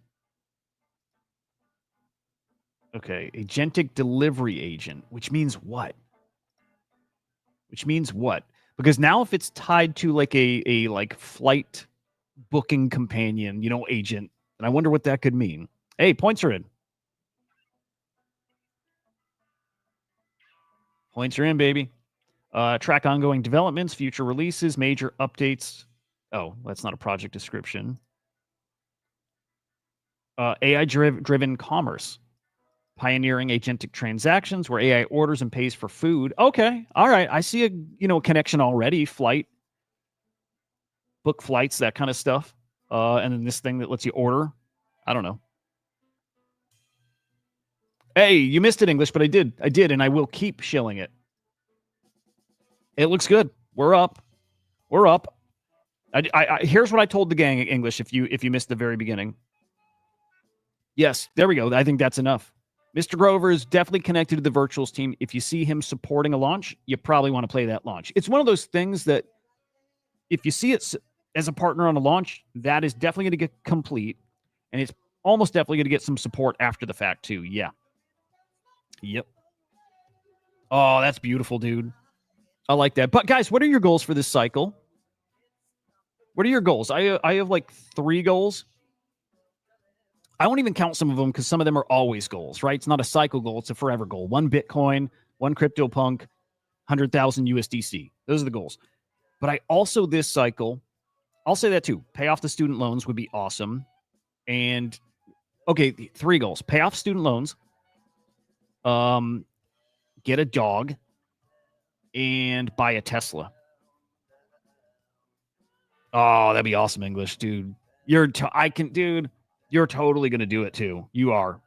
S1: Okay, agentic delivery agent, which means what? Which means what? Because now if it's tied to like a like flight booking companion, agent, and I wonder what that could mean. Hey, points are in. Points are in, baby. Track ongoing developments, future releases, major updates. Oh, that's not a project description. AI-driven commerce. Pioneering agentic transactions where AI orders and pays for food. Okay, all right. I see a connection already. Book flights, that kind of stuff. And then this thing that lets you order. I don't know. Hey, you missed it, English, but I did, and I will keep shilling it. It looks good. We're up. Here's what I told the gang, English. If you missed the very beginning. Yes, there we go. I think that's enough. Mr. Grover is definitely connected to the virtuals team. If you see him supporting a launch, you probably want to play that launch. It's one of those things that if you see it as a partner on a launch, that is definitely going to get complete. And it's almost definitely going to get some support after the fact too. Yeah. Yep. Oh, that's beautiful, dude. I like that. But guys, what are your goals for this cycle? What are your goals? I have like 3 goals. I won't even count some of them because some of them are always goals, right? It's not a cycle goal, it's a forever goal. 1 Bitcoin, 1 CryptoPunk, 100,000 USDC. Those are the goals. But I also, this cycle, I'll say that too. Pay off the student loans would be awesome. And okay, 3 goals. Pay off student loans, get a dog, and buy a Tesla. Oh, that'd be awesome, English, dude. You're totally gonna do it too. You are.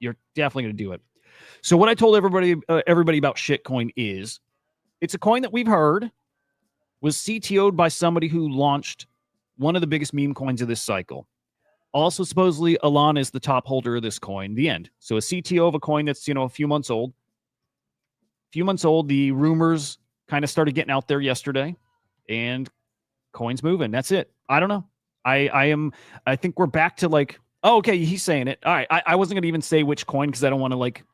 S1: You're definitely gonna do it. So what I told everybody about shitcoin is, it's a coin that we've heard was CTO'd by somebody who launched one of the biggest meme coins of this cycle. Also, supposedly, Alana is the top holder of this coin. The end. So a CTO of a coin that's, a few months old. The rumors kind of started getting out there yesterday, and coin's moving. That's it. I don't know. I think we're back to like, oh, okay, he's saying it. All right. I wasn't gonna even say which coin because I don't want to like,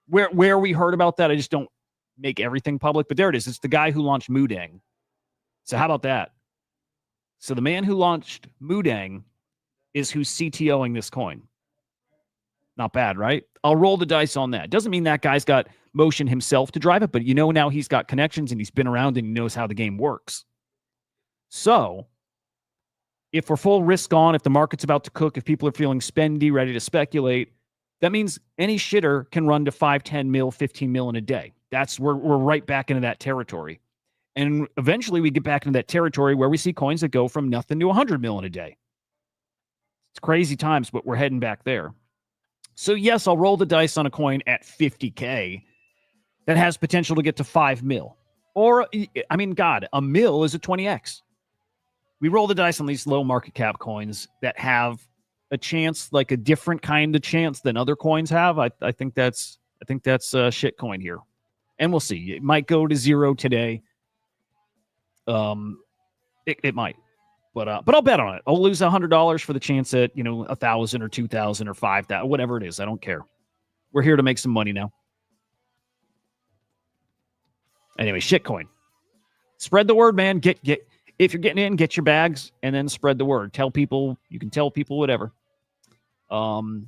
S1: where we heard about that. I just don't make everything public. But there it is. It's the guy who launched Moodang. So how about that? So the man who launched Moodang is who's CTOing this coin. Not bad, right? I'll roll the dice on that. Doesn't mean that guy's got motion himself to drive it, but now he's got connections and he's been around and he knows how the game works. So if we're full risk on, if the market's about to cook, if people are feeling spendy, ready to speculate, that means any shitter can run to 5, 10 mil, 15 mil in a day. We're right back into that territory. And eventually we get back into that territory where we see coins that go from nothing to 100 mil in a day. It's crazy times, but we're heading back there. So yes, I'll roll the dice on a coin at 50K that has potential to get to 5 mil. Or, I mean, God, a mil is a 20x. We roll the dice on these low market cap coins that have a chance, like a different kind of chance than other coins have. I think that's a shit coin here. And we'll see. It might go to 0 today. It might. But I'll bet on it. I'll lose $100 for the chance at 1,000 or 2,000 or 5,000, whatever it is. I don't care. We're here to make some money now. Anyway, shitcoin. Spread the word, man. Get if you're getting in, get your bags and then spread the word. Tell people. You can tell people whatever. Again,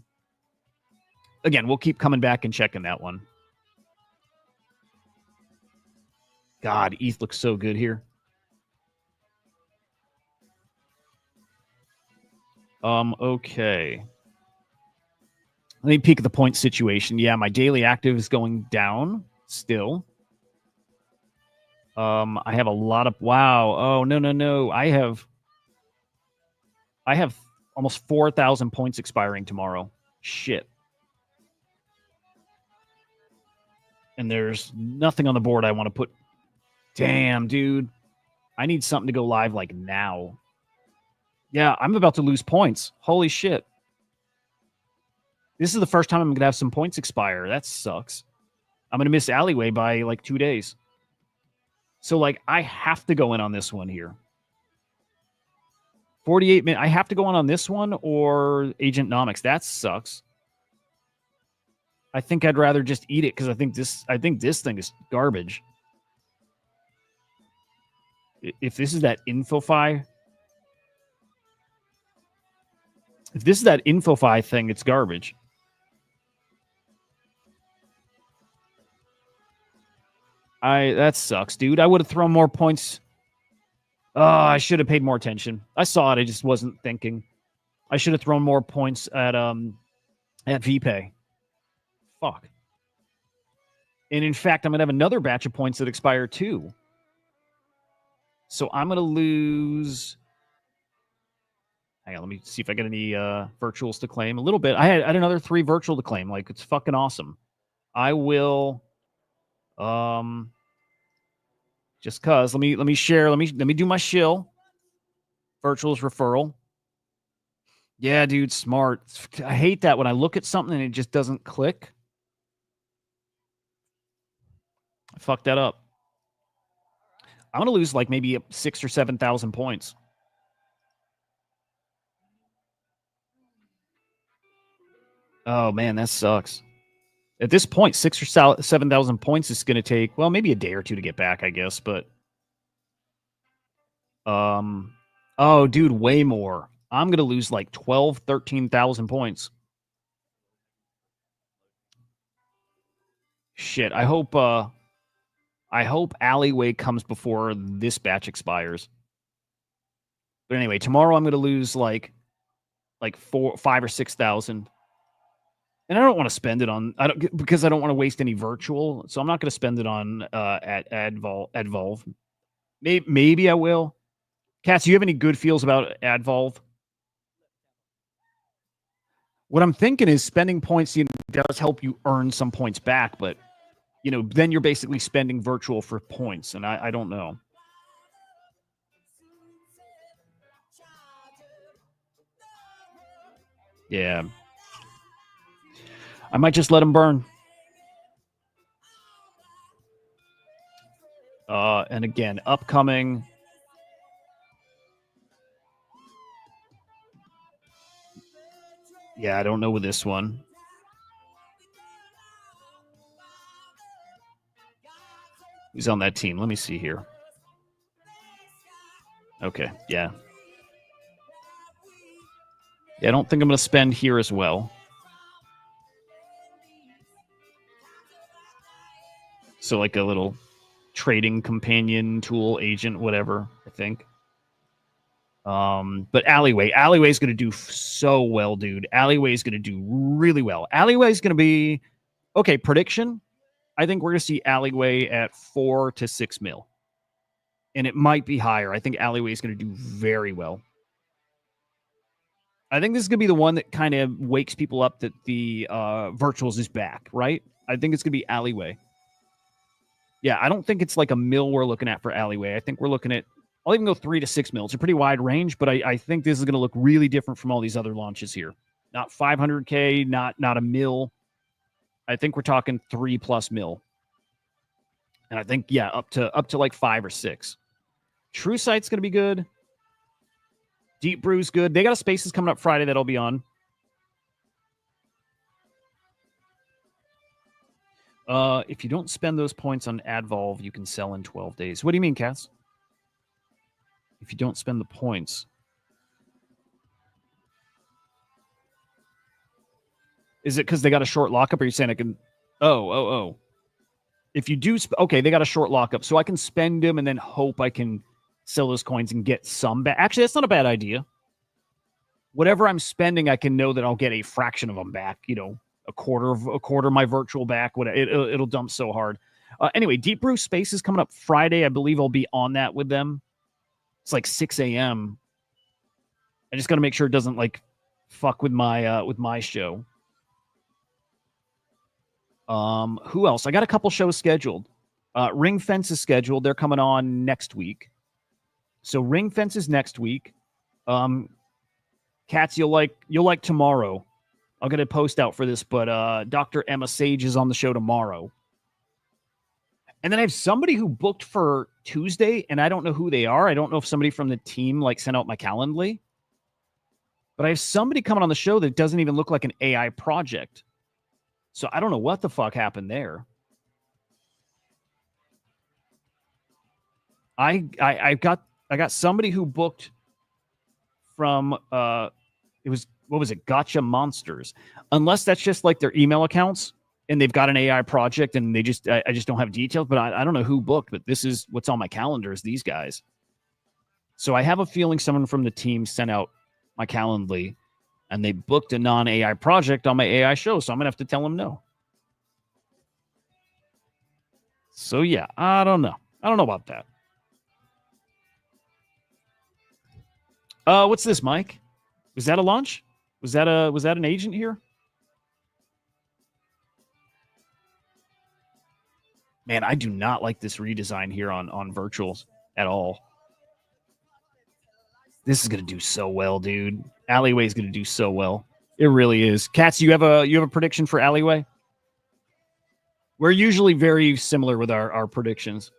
S1: we'll keep coming back and checking that one. God, ETH looks so good here. Okay. Let me peek at the point situation. Yeah, my daily active is going down still. I have a lot of wow. Oh, no. I have almost 4,000 points expiring tomorrow. Shit. And there's nothing on the board I want to put. Damn, dude. I need something to go live like now. Yeah, I'm about to lose points. Holy shit. This is the first time I'm going to have some points expire. That sucks. I'm going to miss Alleyway by like 2 days. So, like, I have to go in on this one here. 48 minutes. I have to go on this one or Agent Nomics. That sucks. I think I'd rather just eat it because I think this thing is garbage. If this is that InfoFi, thing, it's garbage. That sucks, dude. I would have thrown more points. Oh, I should have paid more attention. I saw it. I just wasn't thinking. I should have thrown more points at VPay. Fuck. And in fact, I'm gonna have another batch of points that expire too. So I'm gonna lose. Hang on, let me see if I get any virtuals to claim. A little bit. I had another 3 virtual to claim. Like, it's fucking awesome. I will. Just cause. Let me share. Let me do my shill. Virtuals referral. Yeah, dude, smart. I hate that when I look at something and it just doesn't click. I fucked that up. I'm gonna lose like maybe 6,000 or 7,000 points. Oh man, that sucks. At this point, 6,000 or 7,000 points is going to take, well, maybe a day or two to get back, I guess. But, oh, dude, way more. I'm going to lose like 12, 13,000 points. Shit, I hope Alleyway comes before this batch expires. But anyway, tomorrow I'm going to lose like 4, 5, or 6,000. And I don't want to spend it on because I don't want to waste any virtual, so I'm not going to spend it on at Advolve. Maybe I will. Katz, do you have any good feels about Advolve? What I'm thinking is spending points does help you earn some points back, but then you're basically spending virtual for points, and I don't know. Yeah. I might just let them burn. And again, upcoming. Yeah, I don't know with this one. Who's on that team? Let me see here. Okay, yeah. Yeah, I don't think I'm going to spend here as well. So like a little trading companion tool agent, whatever, I think. But Alleyway is going to do so well, dude. Alleyway is going to do really well. Alleyway is going to be, okay, prediction. I think we're going to see Alleyway at 4 to 6 mil. And it might be higher. I think Alleyway is going to do very well. I think this is going to be the one that kind of wakes people up that the virtuals is back, right? I think it's going to be Alleyway. Yeah, I don't think it's like a mil we're looking at for Alleyway. I think we're looking at, I'll even go 3 to 6 mil. It's a pretty wide range, but I think this is going to look really different from all these other launches here. Not 500K, not a mil. I think we're talking 3+ mil. And I think, yeah, up to like 5 or 6. True Sight's going to be good. Deep Brew's good. They got a Spaces coming up Friday that I'll be on. If you don't spend those points on Advolve, you can sell in 12 days. What do you mean, Cass? If you don't spend the points. Is it because they got a short lockup, or are you saying I can... Oh. If you do... Okay, they got a short lockup, so I can spend them and then hope I can sell those coins and get some back. Actually, that's not a bad idea. Whatever I'm spending, I can know that I'll get a fraction of them back, a quarter of my virtual back. It'll dump so hard. Anyway, Deep Brew Space is coming up Friday. I believe I'll be on that with them. It's like 6 a.m. I just got to make sure it doesn't like fuck with my show. Who else? I got a couple shows scheduled. Ring Fence is scheduled. They're coming on next week. So Ring Fence is next week. Cats, you'll like tomorrow. I'll get a post out for this, but Dr. Emma Sage is on the show tomorrow. And then I have somebody who booked for Tuesday, and I don't know who they are. I don't know if somebody from the team sent out my Calendly. But I have somebody coming on the show that doesn't even look like an AI project. So I don't know what the fuck happened there. I got somebody who booked from it was, what was it, Gotcha Monsters. Unless that's just like their email accounts and they've got an AI project and I just don't have details, but I don't know who booked, but this is what's on my calendar is these guys. So I have a feeling someone from the team sent out my Calendly and they booked a non-AI project on my AI show. So I'm going to have to tell them no. So yeah, I don't know. I don't know about that. What's this, Mike? Was that a launch? Was that an agent here? Man, I do not like this redesign here on virtuals at all. This is gonna do so well, dude. Alleyway is gonna do so well. It really is. Katz, you have a prediction for Alleyway? We're usually very similar with our predictions.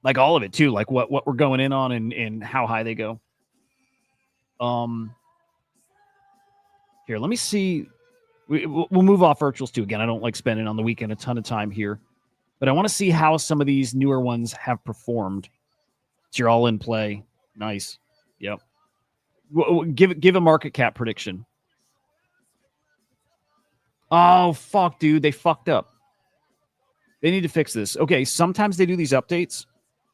S1: Like all of it too, like what we're going in on and how high they go. Here, let me see. We'll move off virtuals too. Again, I don't like spending on the weekend a ton of time here, but I want to see how some of these newer ones have performed. So you're all in play. Nice. Yep. Give a market cap prediction. Oh, fuck, dude. They fucked up. They need to fix this. Okay, sometimes they do these updates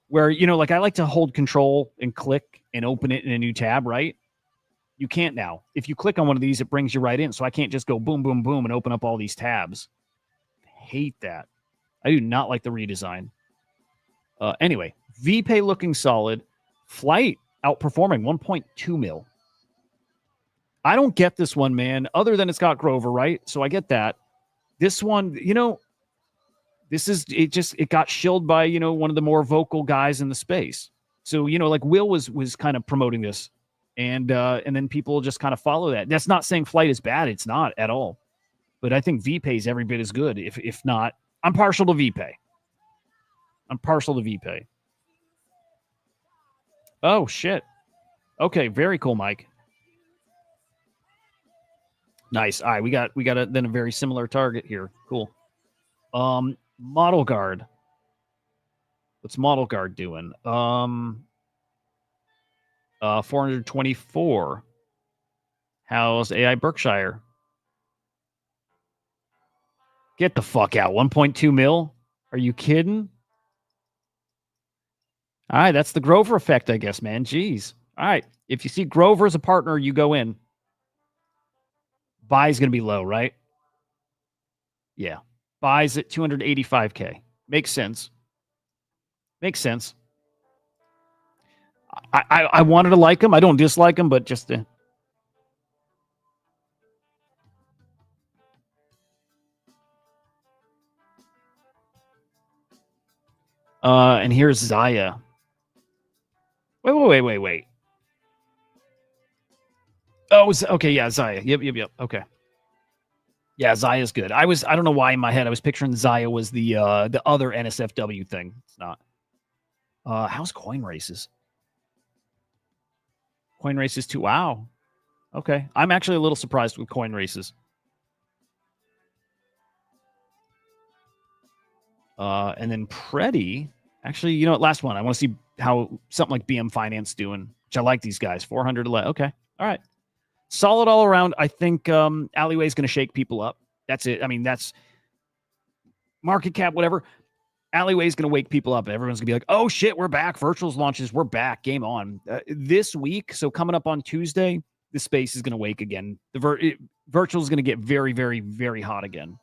S1: where, like I like to hold control and click and open it in a new tab, right? You can't now. If you click on one of these, it brings you right in. So I can't just go boom, boom, boom and open up all these tabs. Hate that. I do not like the redesign. Anyway, VPay looking solid. Flight outperforming 1.2 mil. I don't get this one, man, other than it's got Grover, right? So I get that. This one, it got shilled by, one of the more vocal guys in the space. So, like Will was kind of promoting this and then people just kind of follow that. That's not saying Flight is bad. It's not at all. But I think VPay is every bit as good. If not, I'm partial to VPay. Oh, shit. Okay. Very cool, Mike. Nice. All right. We got a very similar target here. Cool. Model Guard. What's Model Guard doing? 424. How's AI Berkshire? Get the fuck out. 1.2 mil? Are you kidding? All right, that's the Grover effect, I guess, man. Jeez. All right. If you see Grover as a partner, you go in. Buy's going to be low, right? Yeah. Buys at 285K. Makes sense. I wanted to like him. I don't dislike him, but just and here's Zaya. Wait. Oh, okay, yeah, Zaya. Yep. Okay. Yeah, Zaya's good. I don't know why in my head I was picturing Zaya was the other NSFW thing. It's not. How's Coin Races? Coin Races 2. Wow. Okay. I'm actually a little surprised with Coin Races. And then Preddy. Actually, last one. I want to see how something like BM Finance doing, which I like these guys. 400. Okay. All right. Solid all around. I think Alleyway is going to shake people up. That's it. I mean, that's market cap, whatever. Alleyway is going to wake people up. Everyone's going to be like, oh, shit, we're back. Virtuals launches. We're back. Game on. This week, so coming up on Tuesday, the space is going to wake again. The virtual is going to get very, very, very hot again.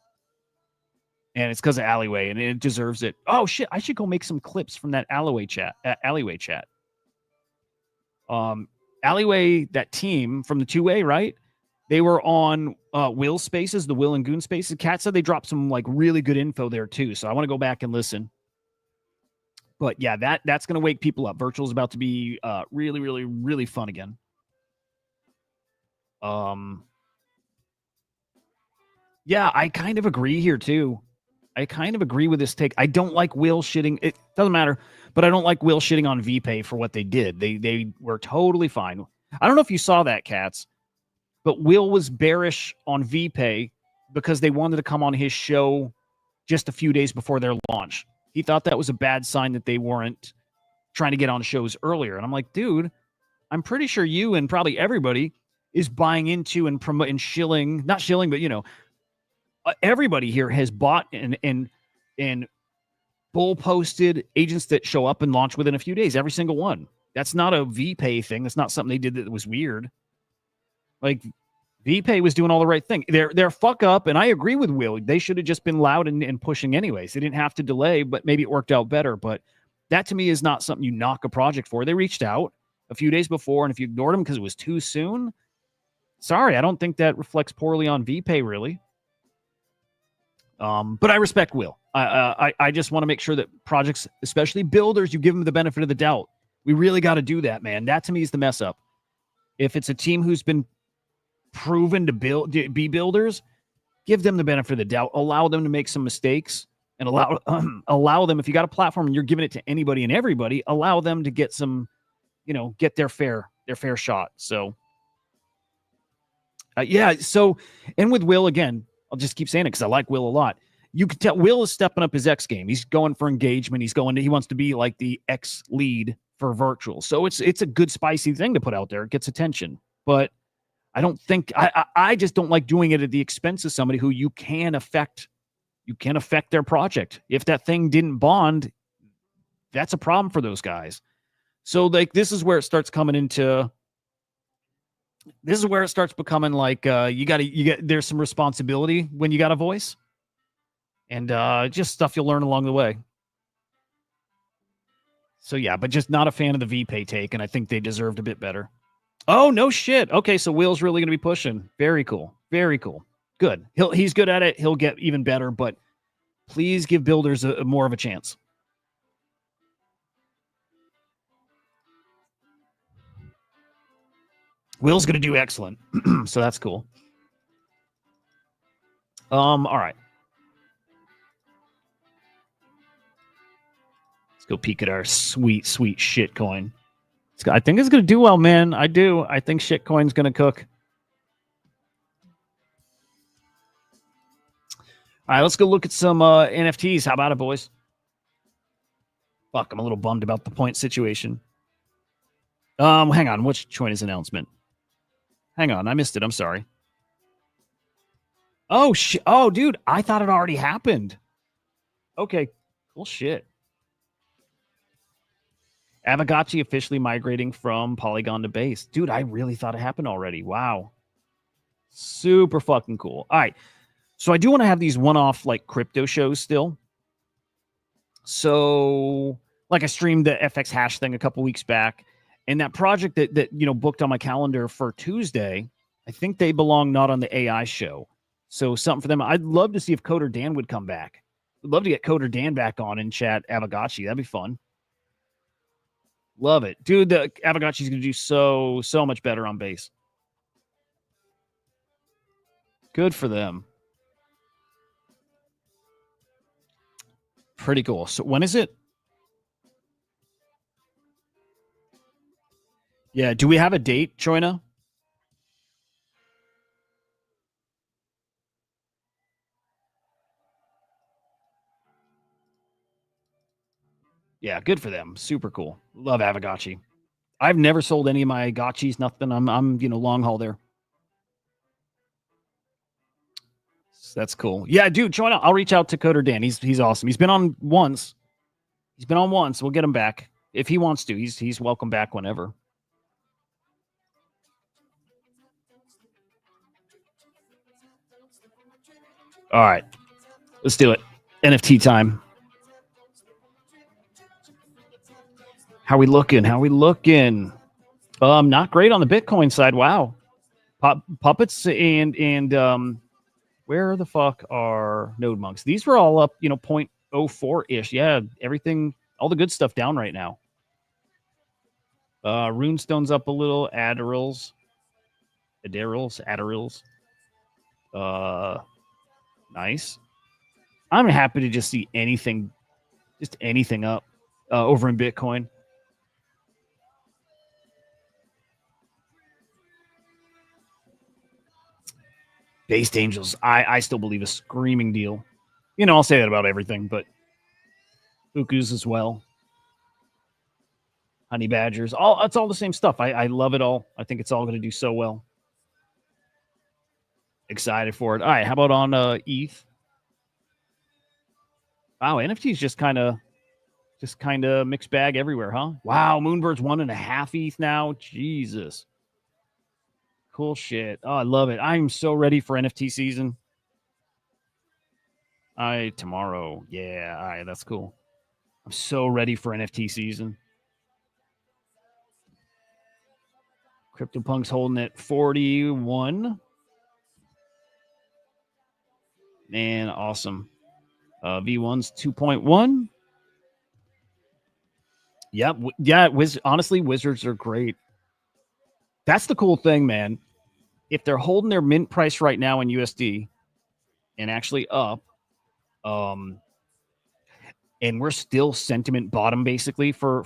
S1: And it's because of Alleyway, and it deserves it. Oh, shit, I should go make some clips from that Alleyway chat. Alleyway, that team from the 2A, right? They were on Will Spaces, the Will and Goon Spaces. Kat said they dropped some like really good info there too. So I want to go back and listen. But yeah, that's going to wake people up. Virtual is about to be really, really, really fun again. Yeah, I kind of agree here too. I kind of agree with this take. I don't like Will shitting. It doesn't matter, but I don't like Will shitting on VPay for what they did. They were totally fine. I don't know if you saw that, Cats, but Will was bearish on VPay because they wanted to come on his show just a few days before their launch. He thought that was a bad sign that they weren't trying to get on shows earlier. And I'm like, dude, I'm pretty sure you and probably everybody is buying into and promoting shilling, not shilling, but everybody here has bought and bull posted agents that show up and launch within a few days. Every single one. That's not a VPay thing. That's not something they did that was weird. Like VPay was doing all the right thing. They're fuck up, and I agree with Will. They should have just been loud and pushing anyways. They didn't have to delay, but maybe it worked out better. But that to me is not something you knock a project for. They reached out a few days before, and if you ignored them because it was too soon, sorry, I don't think that reflects poorly on VPay really. But I respect Will. I just want to make sure that projects, especially builders, you give them the benefit of the doubt. We really got to do that, man. That to me is the mess up. If it's a team who's been proven to be builders, give them the benefit of the doubt. Allow them to make some mistakes, and allow them. If you got a platform and you're giving it to anybody and everybody, allow them to get some, get their fair shot. So Yeah. So, and with Will, again, I'll just keep saying it because I like Will a lot. You can tell Will is stepping up his X game. He's going for engagement. He wants to be like the X lead for virtual. So it's a good spicy thing to put out there. It gets attention. But I don't think I just don't like doing it at the expense of somebody who you can affect their project. If that thing didn't bond, that's a problem for those guys. So like this is where it starts becoming like there's some responsibility when you got a voice, and just stuff you'll learn along the way. So yeah, but just not a fan of the VPay take, and I think they deserved a bit better. Oh no shit. Okay, so Will's really going to be pushing. Very cool. Very cool. Good. He's good at it. He'll get even better, but please give builders a more of a chance. Will's going to do excellent. So that's cool. All right. Let's go peek at our sweet, sweet shit coin. I think it's going to do well, man. I do. I think shit coin's going to cook. All right, let's go look at some NFTs. How about it, boys? Fuck, I'm a little bummed about the point situation. Hang on. Which Choina's announcement? Hang on, I missed it. I'm sorry. Oh, oh, dude, I thought it already happened. Okay, cool shit. Aavegotchi officially migrating from Polygon to Base. Dude, I really thought it happened already. Wow. Super fucking cool. All right. So I do want to have these one-off like crypto shows still. So like I streamed the FX hash thing a couple weeks back, and that project that booked on my calendar for Tuesday, I think they belong not on the AI show. So something for them. I'd love to see if Coder Dan would come back. I'd love to get Coder Dan back on and chat Aavegotchi. That'd be fun. Love it. Dude, the Aavegotchi's going to do so much better on base. Good for them. Pretty cool. So when is it? Yeah. Do we have a date, Choina? Yeah, good for them. Super cool. Love Aavegotchi. I've never sold any of my gotchis, nothing. I'm long haul there. That's cool. Yeah, dude, join out. I'll reach out to Coder Dan. He's awesome. He's been on once. We'll get him back if he wants to. He's welcome back whenever. All right, let's do it. NFT time. How we looking? Not great on the Bitcoin side. Wow. Puppets and where the fuck are node monks? These were all up, 0.04 ish. Yeah, everything, all the good stuff down right now. Runestone's up a little. Adderals. Nice. I'm happy to just see anything up over in Bitcoin. Based Angels, I still believe a screaming deal. I'll say that about everything, but Ukus as well. Honey Badgers, it's all the same stuff. I love it all. I think it's all going to do so well. Excited for it. All right, how about on ETH? Wow, NFTs just kind of mixed bag everywhere, huh? Wow, Moonbird's 1.5 ETH now. Jesus. Cool shit. Oh, I love it. I'm so ready for NFT season. Tomorrow. Yeah, all right, that's cool. I'm so ready for NFT season. CryptoPunk's holding at 41. Man, awesome. V1's 2.1. Yep. Yeah, honestly, Wizards are great. That's the cool thing, man. If they're holding their mint price right now in USD and actually up, and we're still sentiment bottom basically for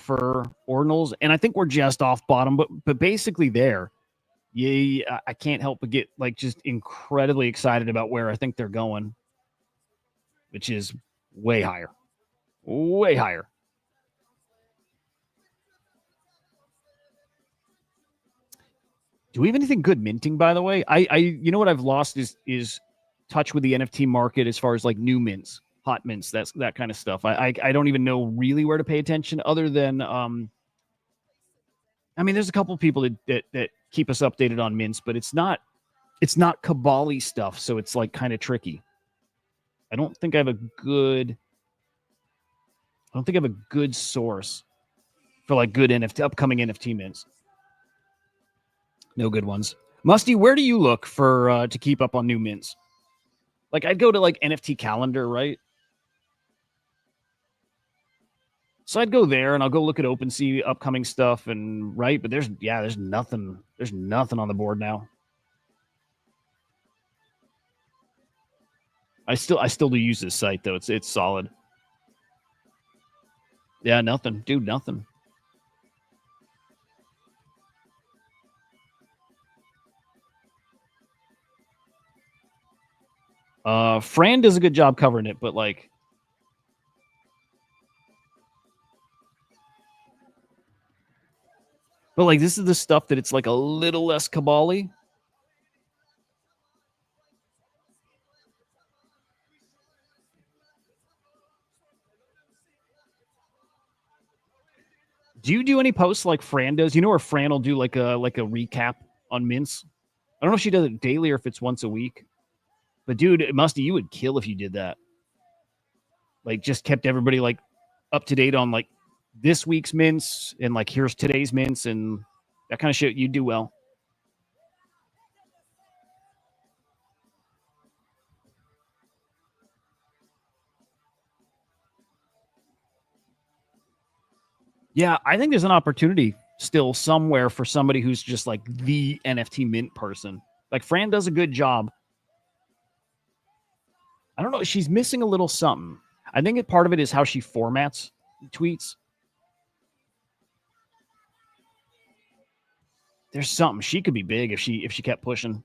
S1: ordinals, and I think we're just off bottom, but basically there. yeah, I can't help but get like just incredibly excited about where I think they're going, which is way higher, way higher. Do we have anything good minting, by the way? You know what I've lost is touch with the NFT market as far as like new mints, hot mints, that kind of stuff. I don't even know really where to pay attention other than I mean, there's a couple people that keep us updated on mints, but it's not Kabali stuff, so it's like kind of tricky. I don't think I have a good source for like good upcoming NFT mints. No good ones. Musty, where do you look for to keep up on new mints? Like I'd go to like NFT calendar, right? So I'd go there and I'll go look at OpenSea upcoming stuff and right, but there's nothing on the board now. I still do use this site though. It's solid. Yeah, nothing. Dude, nothing. Fran does a good job covering it, but like this is the stuff that it's like a little less Kabali. Do you do any posts like Fran does? You know where Fran will do like a recap on mints? I don't know if she does it daily or if it's once a week. But dude, Musty, you would kill if you did that. Like just kept everybody like up to date on like this week's mints and like here's today's mints and that kind of shit. You do well. Yeah, I think there's an opportunity still somewhere for somebody who's just like the NFT mint person. Like Fran does a good job. I don't know. She's missing a little something. I think part of it is how she formats tweets. There's something. She could be big if she kept pushing.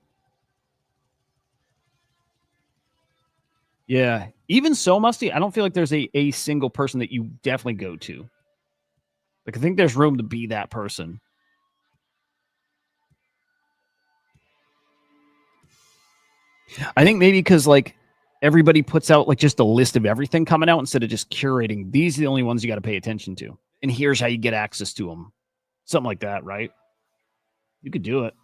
S1: Yeah. Even so, Musty, I don't feel like there's a single person that you definitely go to. Like I think there's room to be that person. I think maybe because like everybody puts out like just a list of everything coming out instead of just curating. These are the only ones you got to pay attention to. And here's how you get access to them. Something like that, right? You could do it.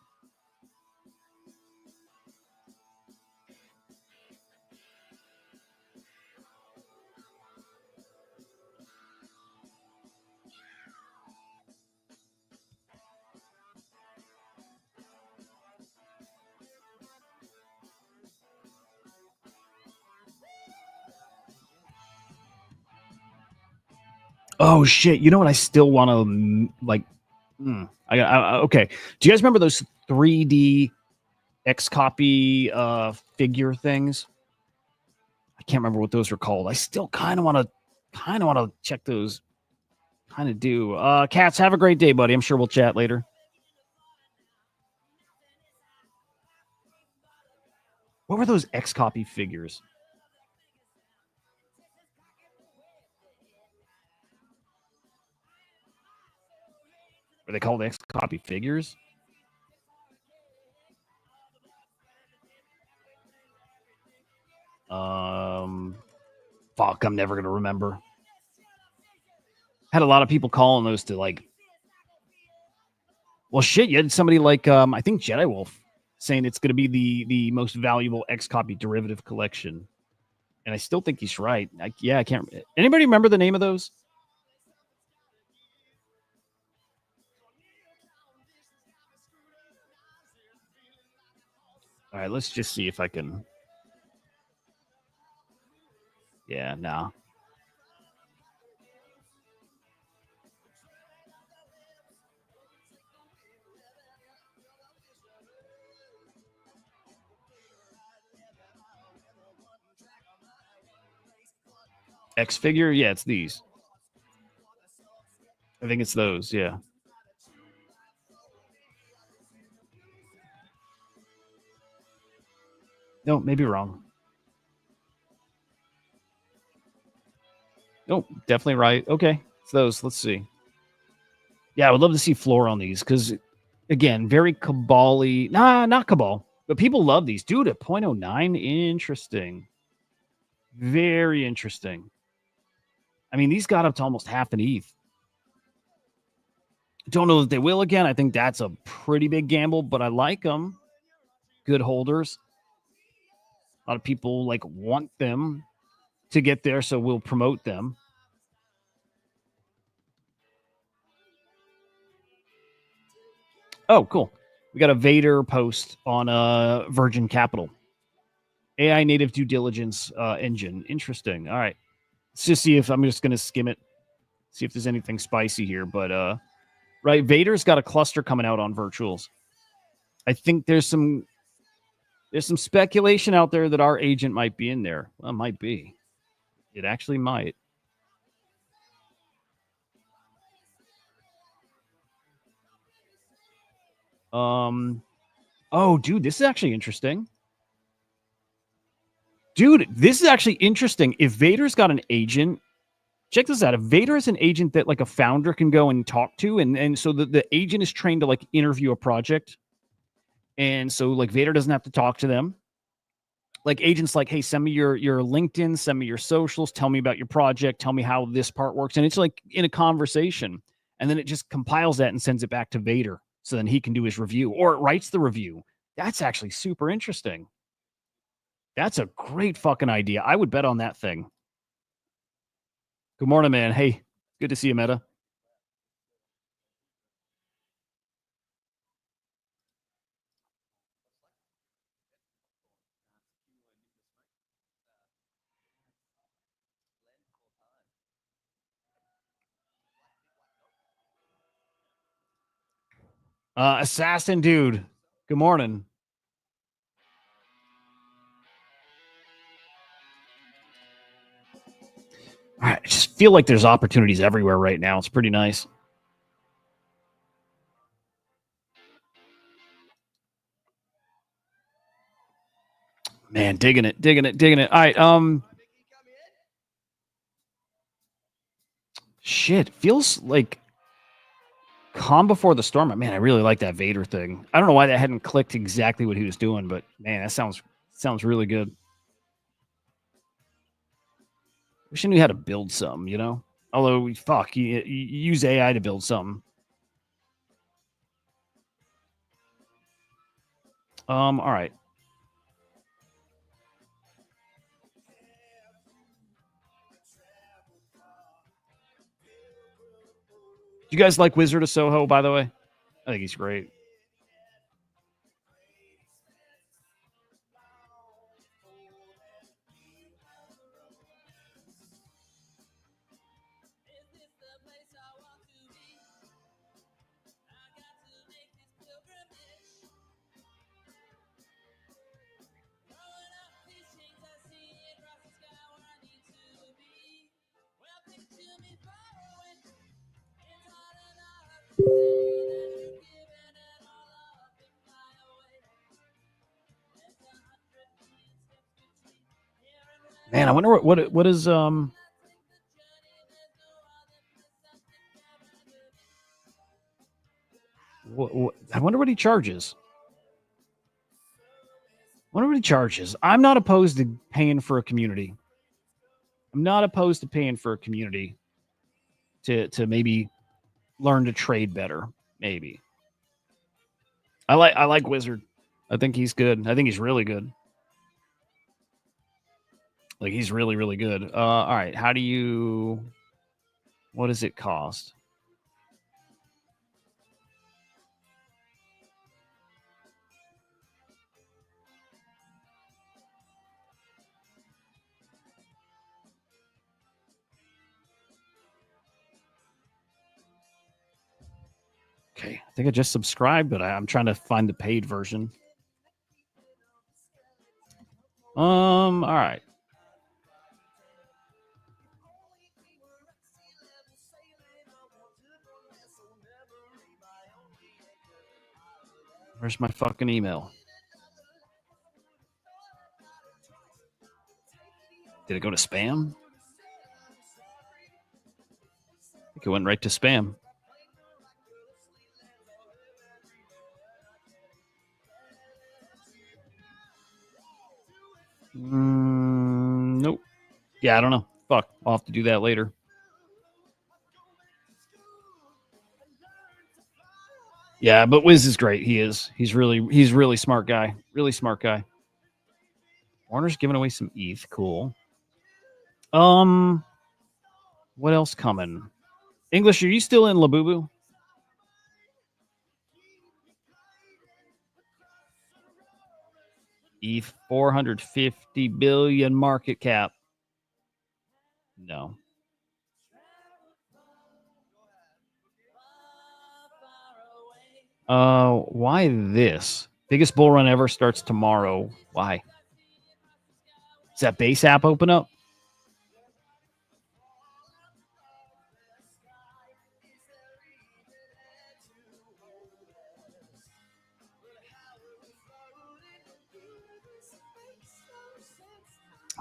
S1: Oh shit! You know what? I still want to like. Okay. Do you guys remember those 3D X copy figure things? I can't remember what those were called. I still kind of want to check those. Kind of do. Cats, have a great day, buddy. I'm sure we'll chat later. What were those X copy figures? Were they called X copy figures? Fuck, I'm never gonna remember. Had a lot of people calling those to like. Well, shit, you had somebody like I think Jedi Wolf saying it's gonna be the most valuable X copy derivative collection, and I still think he's right. I can't. Anybody remember the name of those? All right, let's just see if I can. Yeah, no. X figure? Yeah, it's these. I think it's those, yeah. No, maybe wrong. Nope, definitely right. Okay, it's those. Let's see. Yeah, I would love to see floor on these because, again, very cabal-y. Nah, not cabal, but people love these. Dude, at 0.09, interesting. Very interesting. I mean, these got up to almost half an ETH. Don't know that they will again. I think that's a pretty big gamble, but I like them. Good holders. A lot of people like want them to get there, so we'll promote them. Oh, cool. We got a Vader post on Virgin Capital. AI native due diligence engine. Interesting. All right. Let's just see if I'm just going to skim it, see if there's anything spicy here. But, right, Vader's got a cluster coming out on virtuals. I think there's some speculation out there that our agent might be in there. Well, it might be. It actually might. Oh, dude, this is actually interesting. Dude, this is actually interesting. If Vader's got an agent, check this out. If Vader is an agent that like a founder can go and talk to, and so the agent is trained to like interview a project, and so like Vader doesn't have to talk to them. Like agents like, hey, send me your LinkedIn, send me your socials, tell me about your project, tell me how this part works. And it's like in a conversation. And then it just compiles that and sends it back to Vader. So then he can do his review or it writes the review. That's actually super interesting. That's a great fucking idea. I would bet on that thing. Good morning, man. Hey, good to see you, Meta. Assassin dude. Good morning. I just feel like there's opportunities everywhere right now. It's pretty nice. Man, digging it. All right, shit, feels like calm before the storm. Man, I really like that Vader thing. I don't know why that hadn't clicked exactly what he was doing, but man, that sounds really good. Wish I knew how to build something, you know? Although, fuck, you use AI to build something. All right. Do you guys like Wizard of Soho, by the way? I think he's great. Man, I wonder what is I wonder what he charges. I wonder what he charges. I'm not opposed to paying for a community. I'm not opposed to paying for a community to maybe learn to trade better. Maybe. I like Wizard. I think he's good. I think he's really good. Like he's really, really good. All right. How do you what does it cost? Okay. I think I just subscribed, but I'm trying to find the paid version. All right. Where's my fucking email? Did it go to spam? I think it went right to spam. Nope. Yeah, I don't know. Fuck. I'll have to do that later. Yeah, but Wiz is great. He is. He's really smart guy. Really smart guy. Warner's giving away some ETH. Cool. What else coming? English, are you still in Labubu? ETH 450 billion market cap. No. Why this? Biggest bull run ever starts tomorrow. Why? Does that base app open up?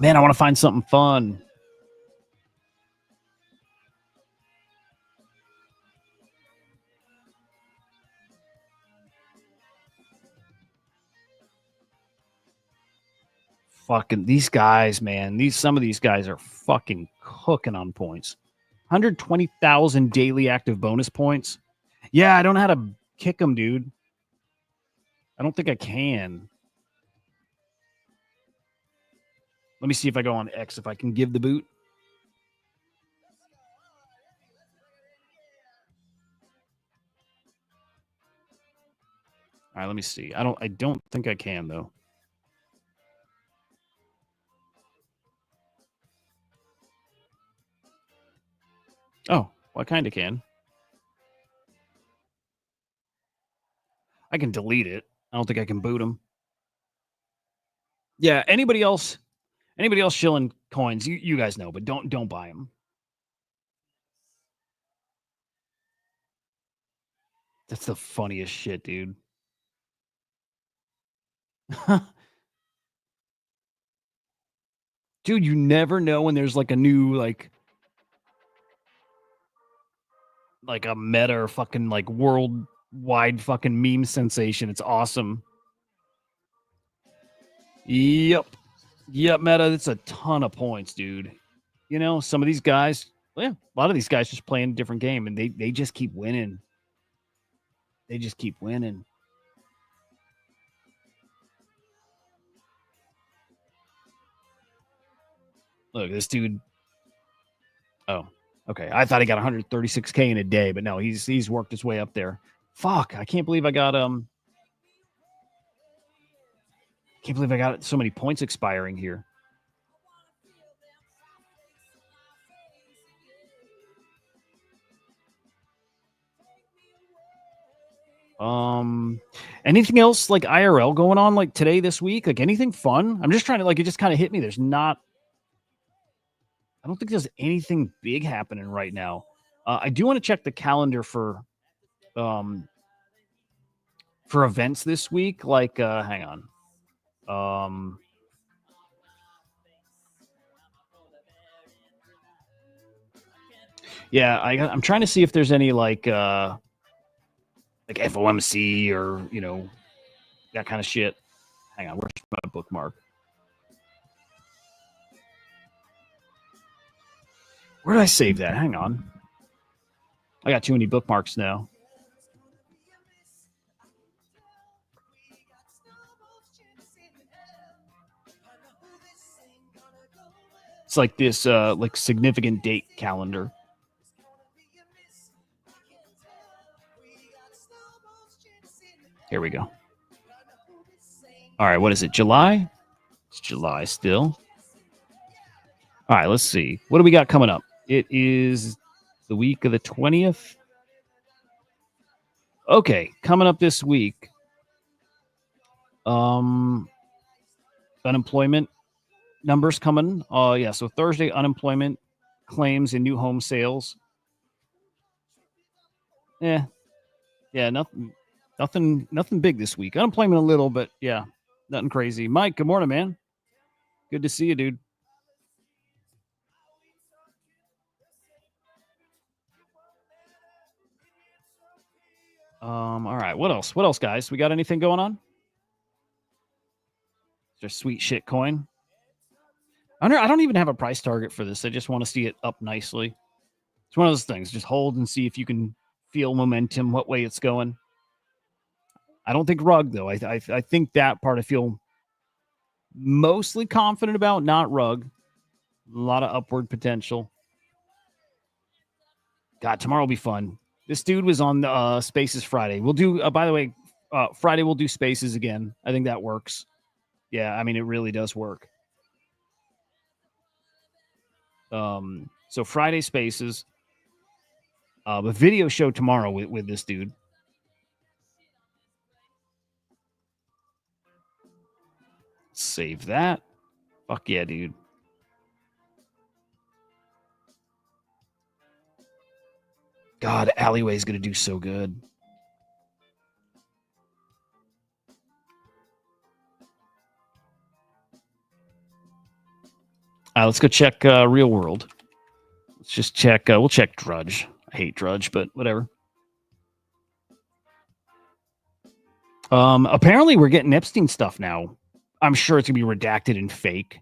S1: Man, I want to find something fun. Fucking these guys, man. Some of these guys are fucking cooking on points. 120,000 daily active bonus points. Yeah, I don't know how to kick them, dude. I don't think I can. Let me see if I go on X, if I can give the boot. All right, let me see. I don't think I can though. Oh, well, I kind of can. I can delete it. I don't think I can boot them. Yeah, anybody else shilling coins, you guys know, but don't buy them. That's the funniest shit, dude. Dude, you never know when there's like a new like a meta or fucking like worldwide fucking meme sensation. It's awesome. Yep, meta. It's a ton of points, dude. You know, some of these guys, well, yeah, a lot of these guys just playing a different game, and they just keep winning. They just keep winning. Look, this dude. Oh, okay. I thought he got 136K in a day, but no, he's worked his way up there. Fuck, I can't believe I got so many points expiring here. Anything else like IRL going on like today, this week? Like anything fun? I'm just trying to it just kind of hit me. I don't think there's anything big happening right now. I do want to check the calendar for events this week. Like, hang on. Yeah, I'm trying to see if there's any like FOMC or that kind of shit. Hang on, where's my bookmark? Where did I save that? Hang on. I got too many bookmarks now. It's like this like significant date calendar. Here we go. All right, what is it? July? It's July still. All right, let's see. What do we got coming up? It is the week of the 20th. Okay, coming up this week. Unemployment numbers coming. Yeah, so Thursday, unemployment claims and new home sales. Yeah, nothing big this week. Unemployment a little, but yeah, nothing crazy. Mike, good morning, man. Good to see you, dude. All right. What else? What else, guys? We got anything going on? Is there sweet shit coin? I don't even have a price target for this. I just want to see it up nicely. It's one of those things. Just hold and see if you can feel momentum, what way it's going. I don't think rug though. I think that part I feel mostly confident about, not rug. A lot of upward potential. God, tomorrow will be fun. This dude was on the Spaces Friday. We'll do. By the way, Friday we'll do Spaces again. I think that works. Yeah, I mean it really does work. So Friday Spaces, a video show tomorrow with this dude. Save that. Fuck yeah, dude. God, Alleyway's gonna do so good. Let's go check Real World. Let's just check. We'll check Drudge. I hate Drudge, but whatever. Apparently, we're getting Epstein stuff now. I'm sure it's gonna be redacted and fake.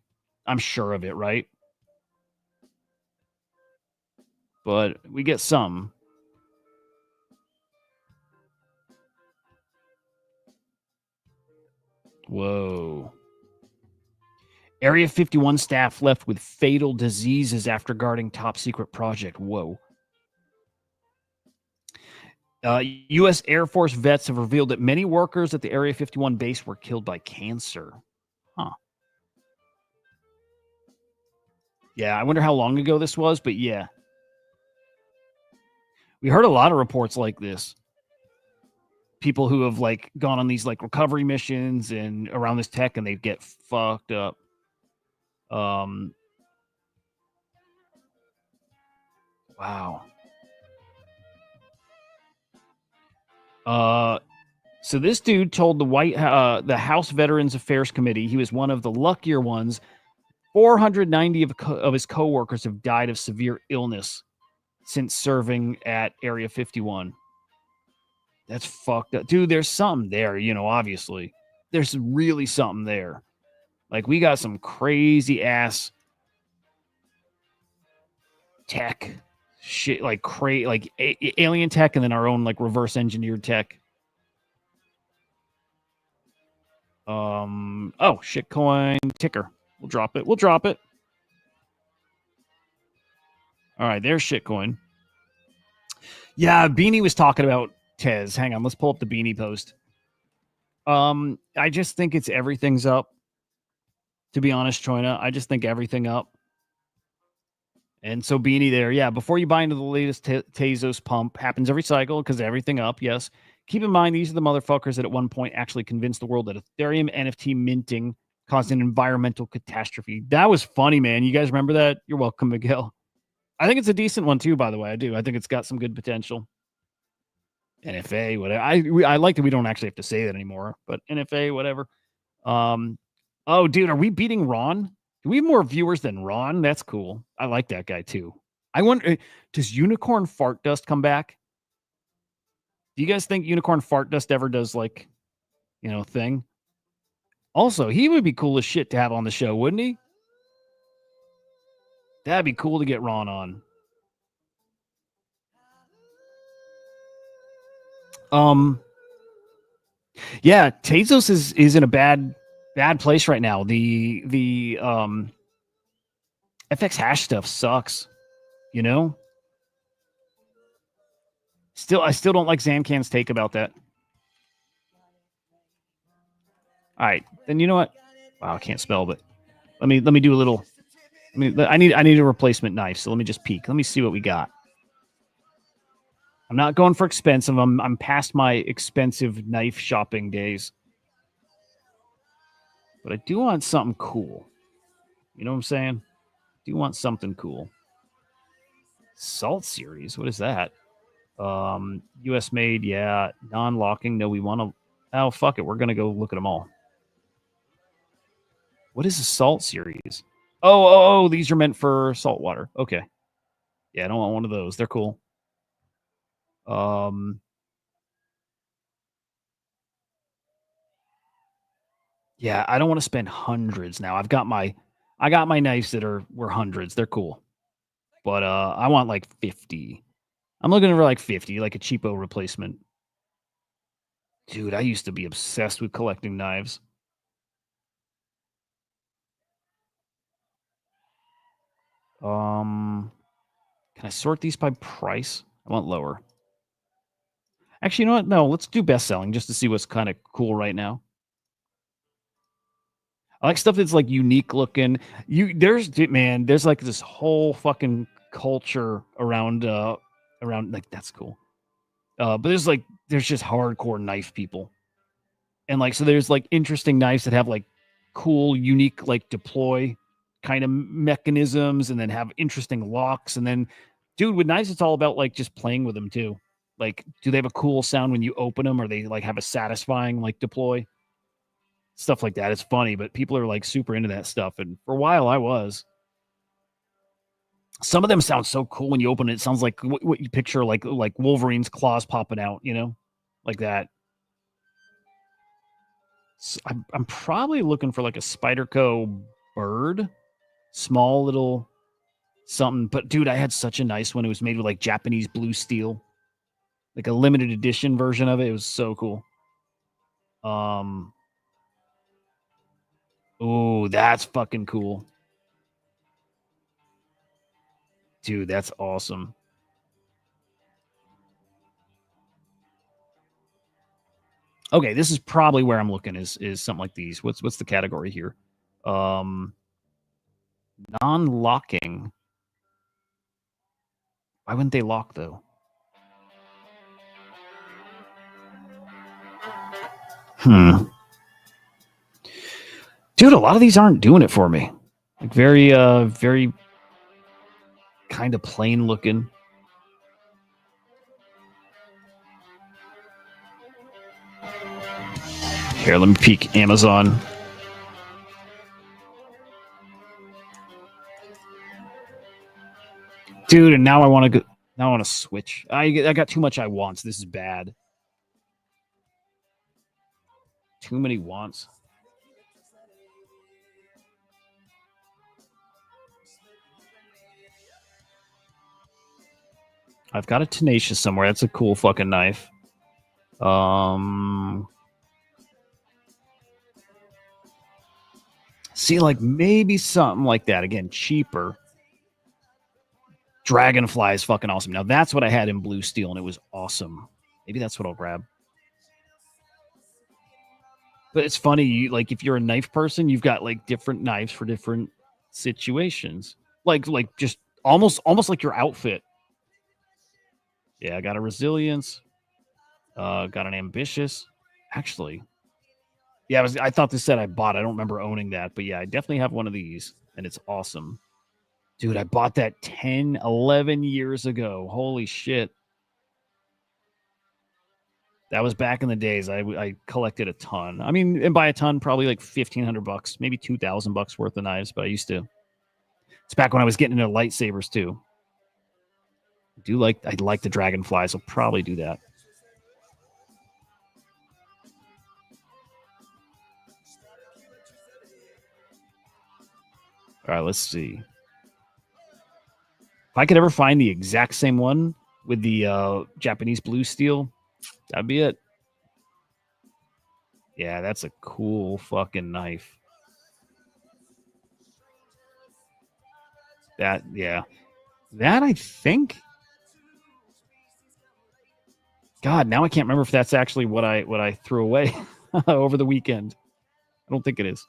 S1: I'm sure of it, right? But we get some. Whoa. Area 51 staff left with fatal diseases after guarding top secret project. Whoa. U.S. Air Force vets have revealed that many workers at the Area 51 base were killed by cancer. Huh. Yeah, I wonder how long ago this was, but yeah. We heard a lot of reports like this. People who have like gone on these like recovery missions and around this tech and they get fucked up. Wow. So this dude told the House Veterans Affairs Committee he was one of the luckier ones. 490 of his coworkers have died of severe illness since serving at Area 51. That's fucked up. Dude, there's something there, obviously. There's really something there. Like, we got some crazy ass tech shit, like alien tech, and then our own like reverse engineered tech. Oh, shitcoin ticker. We'll drop it. All right, there's shitcoin. Yeah, Beanie was talking about Tez. Hang on, let's pull up the Beanie post. I just think it's everything's up. To be honest, Troina, I just think everything up. And so Beanie there, yeah, before you buy into the latest Tezos pump, happens every cycle because everything up, yes. Keep in mind, these are the motherfuckers that at one point actually convinced the world that Ethereum NFT minting caused an environmental catastrophe. That was funny, man. You guys remember that? You're welcome, Miguel. I think it's a decent one too, by the way. I do. I think it's got some good potential. NFA, whatever. I like that we don't actually have to say that anymore, but NFA, whatever. Oh, dude, are we beating Ron? Do we have more viewers than Ron? That's cool. I like that guy too. I wonder, does Unicorn Fart Dust come back? Do you guys think Unicorn Fart Dust ever does like, thing? Also, he would be cool as shit to have on the show, wouldn't he? That'd be cool to get Ron on. Yeah, Tezos is in a bad place right now. The FX hash stuff sucks, I still don't like Zancan's take about that. All right, then you know what? Wow, I can't spell, but let me do a little. I need a replacement knife, so let me just peek. Let me see what we got. I'm not going for expensive. I'm past my expensive knife shopping days. But I do want something cool. You know what I'm saying? I do want something cool. Salt series. What is that? US made, yeah. Non-locking. No, we want to. Oh, fuck it. We're gonna go look at them all. What is a salt series? Oh, these are meant for saltwater. Okay. Yeah, I don't want one of those. They're cool. Yeah, I don't want to spend hundreds now. I got my knives that were hundreds. They're cool. But I want like 50. I'm looking for like 50, like a cheapo replacement. Dude, I used to be obsessed with collecting knives. Can I sort these by price? I want lower. Actually, you know what? No, let's do best selling just to see what's kind of cool right now. I like stuff that's like unique looking. There's like this whole fucking culture around like that's cool. But there's just hardcore knife people. And like so there's like interesting knives that have like cool, unique like deploy kind of mechanisms and then have interesting locks. And then dude, with knives, it's all about like just playing with them too. Like, do they have a cool sound when you open them or they like have a satisfying like deploy? Stuff like that. It's funny, but people are like super into that stuff. And for a while I was. Some of them sound so cool when you open it. It sounds like what you picture like Wolverine's claws popping out, you know, like that. So I'm probably looking for like a Spyderco bird, small little something. But dude, I had such a nice one. It was made with like Japanese blue steel, like a limited edition version of it. It was so cool. Oh, that's fucking cool, dude. That's awesome. Okay, this is probably where I'm looking. Is something like these? What's the category here? Um, Non-locking. Why wouldn't they lock though? Dude, a lot of these aren't doing it for me. Like very kind of plain looking. Here, let me peek Amazon. Dude, and now I want to go. Now I want to switch. I got too much I wants. This is bad. Too many wants. I've got a tenacious somewhere. That's a cool fucking knife. See, like maybe something like that. Again, cheaper. Dragonfly is fucking awesome. Now that's what I had in blue steel, and it was awesome. Maybe that's what I'll grab. But it's funny, like if you're a knife person, you've got like different knives for different situations. Like just almost like your outfit. Yeah, I got a resilience. Got an ambitious. Actually, yeah, I thought this set I bought. I don't remember owning that, but yeah, I definitely have one of these, and it's awesome. Dude, I bought that 10, 11 years ago. Holy shit. That was back in the days. I collected a ton. I mean, and by a ton, probably like $1,500, maybe $2,000 worth of knives. But I used to. It's back when I was getting into lightsabers too. I like the dragonflies. I'll probably do that. All right, let's see. If I could ever find the exact same one with the Japanese blue steel, that'd be it. Yeah, that's a cool fucking knife. That I think. God, now I can't remember if that's actually what I threw away over the weekend. I don't think it is.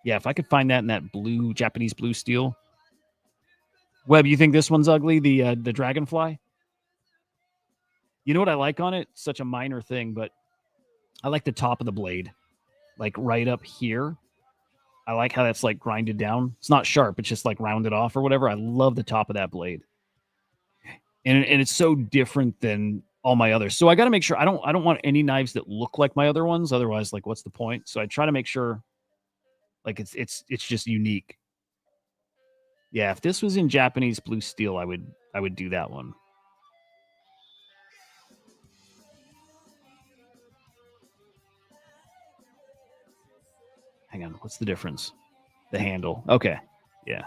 S1: Yeah, if I could find that in that blue Japanese blue steel. Webb, you think this one's ugly? The dragonfly? You know what I like on it? Such a minor thing, but I like the top of the blade, like right up here. I like how that's like grinded down. It's not sharp; it's just like rounded off or whatever. I love the top of that blade, and it's so different than all my others. So I got to make sure I don't want any knives that look like my other ones. Otherwise, like, what's the point? So I try to make sure, like, it's just unique. Yeah, if this was in Japanese blue steel, I would do that one. Hang on. What's the difference? The handle. Okay. Yeah.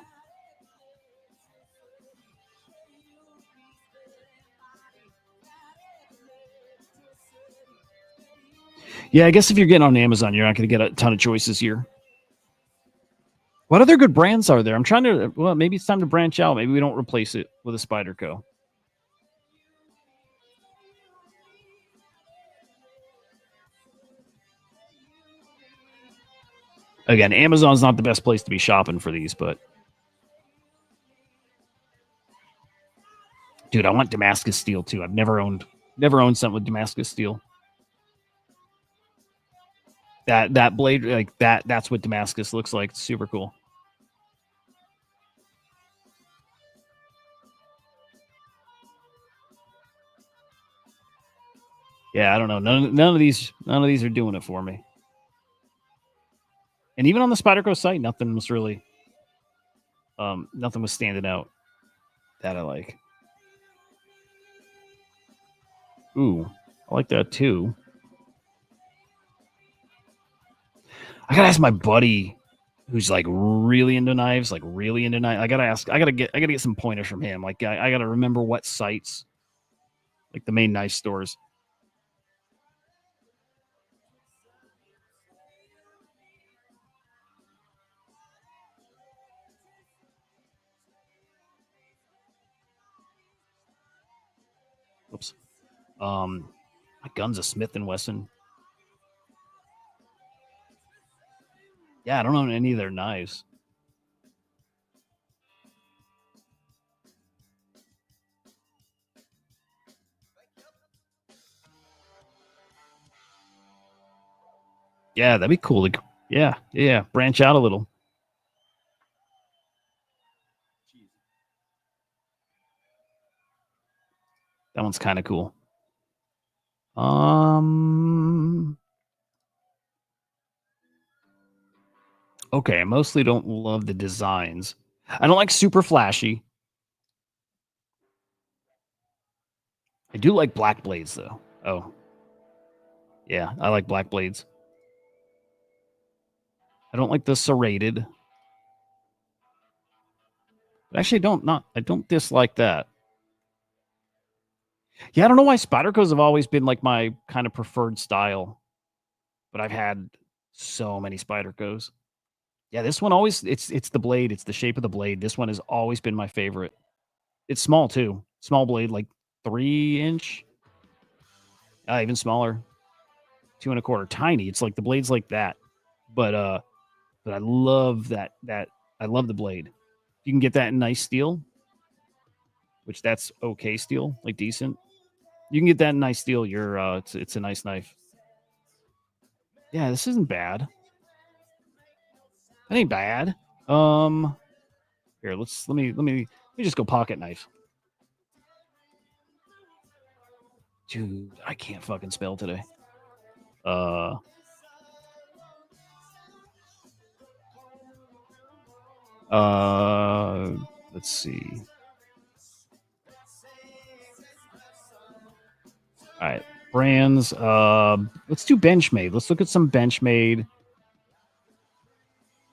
S1: Yeah, I guess if you're getting on Amazon, you're not going to get a ton of choices here. What other good brands are there? I'm trying to, well, maybe it's time to branch out. Maybe we don't replace it with a Spyderco. Again, Amazon's not the best place to be shopping for these, but dude, I want Damascus steel too. I've never owned something with Damascus steel. That blade, like that's what Damascus looks like. It's super cool. Yeah, I don't know. None of these are doing it for me. And even on the Spyderco site, nothing was really nothing was standing out that I like. Ooh, I like that too. I gotta ask my buddy who's like really into knives, I gotta get some pointers from him. Like I gotta remember what sites, like the main knife stores. Oops. My gun's a Smith & Wesson. Yeah, I don't own any of their knives. Yeah, that'd be cool. Yeah, branch out a little. That one's kind of cool. Okay, I mostly don't love the designs. I don't like super flashy. I do like black blades though. Oh. Yeah, I like black blades. I don't like the serrated. Actually, I don't dislike that. Yeah, I don't know why Spydercos have always been like my kind of preferred style, but I've had so many Spydercos. Yeah, this one always it's the blade, it's the shape of the blade. This one has always been my favorite. It's small too, small blade, like 3-inch, even smaller, 2 1/4, tiny. It's like the blade's like that, but I love that. I love the blade. You can get that in nice steel, which that's okay steel, like decent. You can get that in nice steel. It's a nice knife. Yeah, this isn't bad. That ain't bad. Here, let me just go pocket knife. Dude, I can't fucking spell today. Let's see. All right, brands. Let's do Benchmade. Let's look at some Benchmade.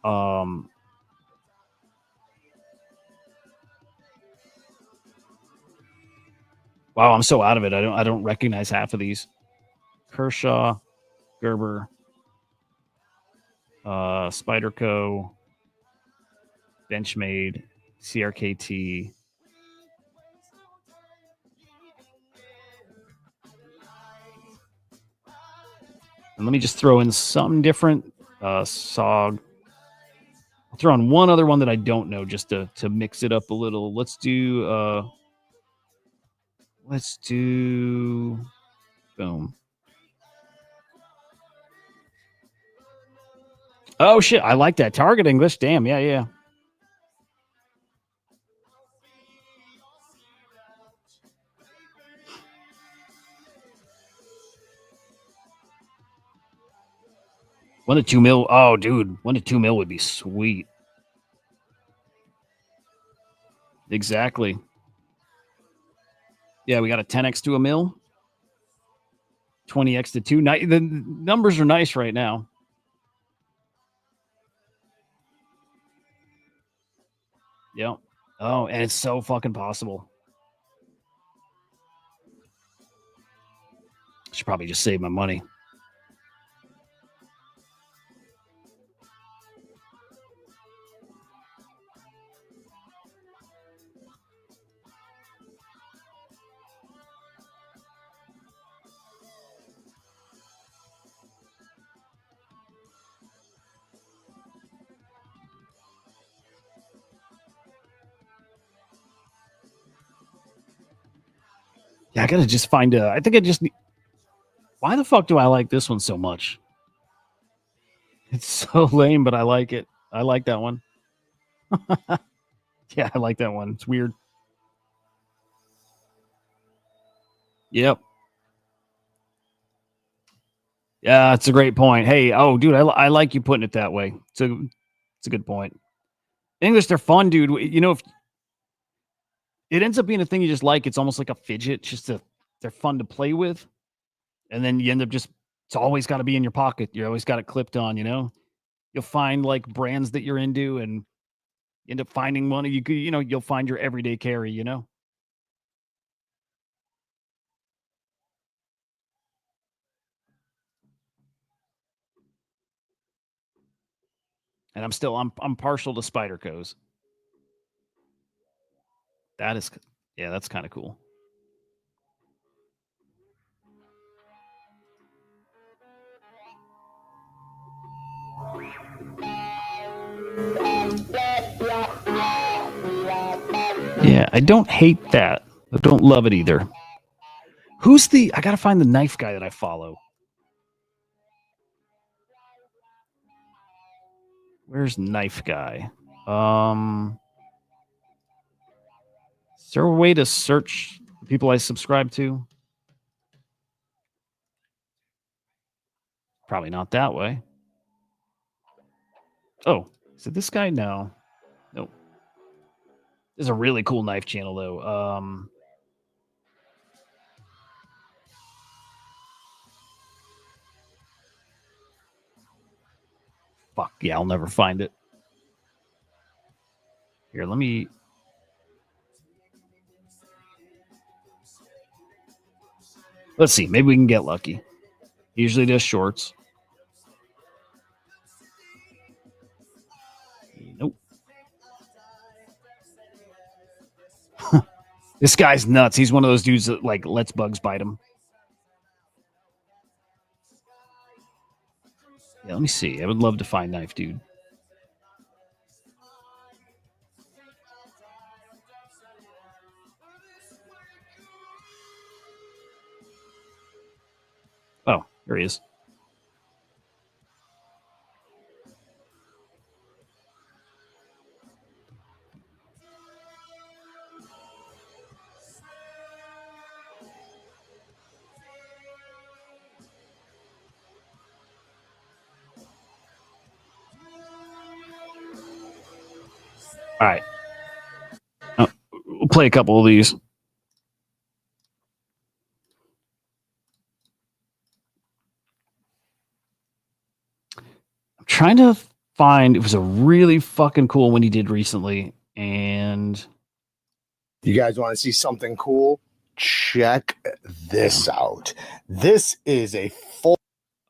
S1: Wow, I'm so out of it. I don't recognize half of these. Kershaw, Gerber, Spyderco, Benchmade, CRKT. And let me just throw in something different. SOG. I'll throw on one other one that I don't know just to mix it up a little. Let's do boom. Oh shit, I like that. Target English. Damn, yeah. $1 to 2 mil. Oh, dude, $1 to 2 mil would be sweet. Exactly. Yeah, we got a 10x to a mil, 20x to 2. The numbers are nice right now. Yep. Oh, and it's so fucking possible. Should probably just save my money. Yeah, I gotta just find a. I think I just need. Why the fuck do I like this one so much? It's so lame, but I like it. I like that one. Yeah, I like that one. It's weird. Yep. Yeah, it's a great point. Hey, oh, dude, I like you putting it that way. It's a good point. English, they're fun, dude. You know, if it ends up being a thing you just like, it's almost like a fidget. They're fun to play with, and then you end up just. It's always got to be in your pocket. You always got it clipped on. You know, you'll find like brands that you're into, and you end up finding one. You'll find your everyday carry. You know. And I'm partial to Spyderco's. That is, yeah, that's kind of cool. Yeah, I don't hate that. I don't love it either. I gotta find the knife guy that I follow. Where's knife guy? Is there a way to search the people I subscribe to? Probably not that way. Oh, is it this guy? No. Nope. This is a really cool knife channel though. Fuck yeah, I'll never find it. Here, let me. Let's see. Maybe we can get lucky. He usually does shorts. Nope. This guy's nuts. He's one of those dudes that like lets bugs bite him. Yeah, let me see. I would love to find knife dude. Oh, here he is. All right. We'll play a couple of these. I'm trying to find. It was a really fucking cool one he did recently, and
S4: you guys want to see something cool? Check this out. This is a full.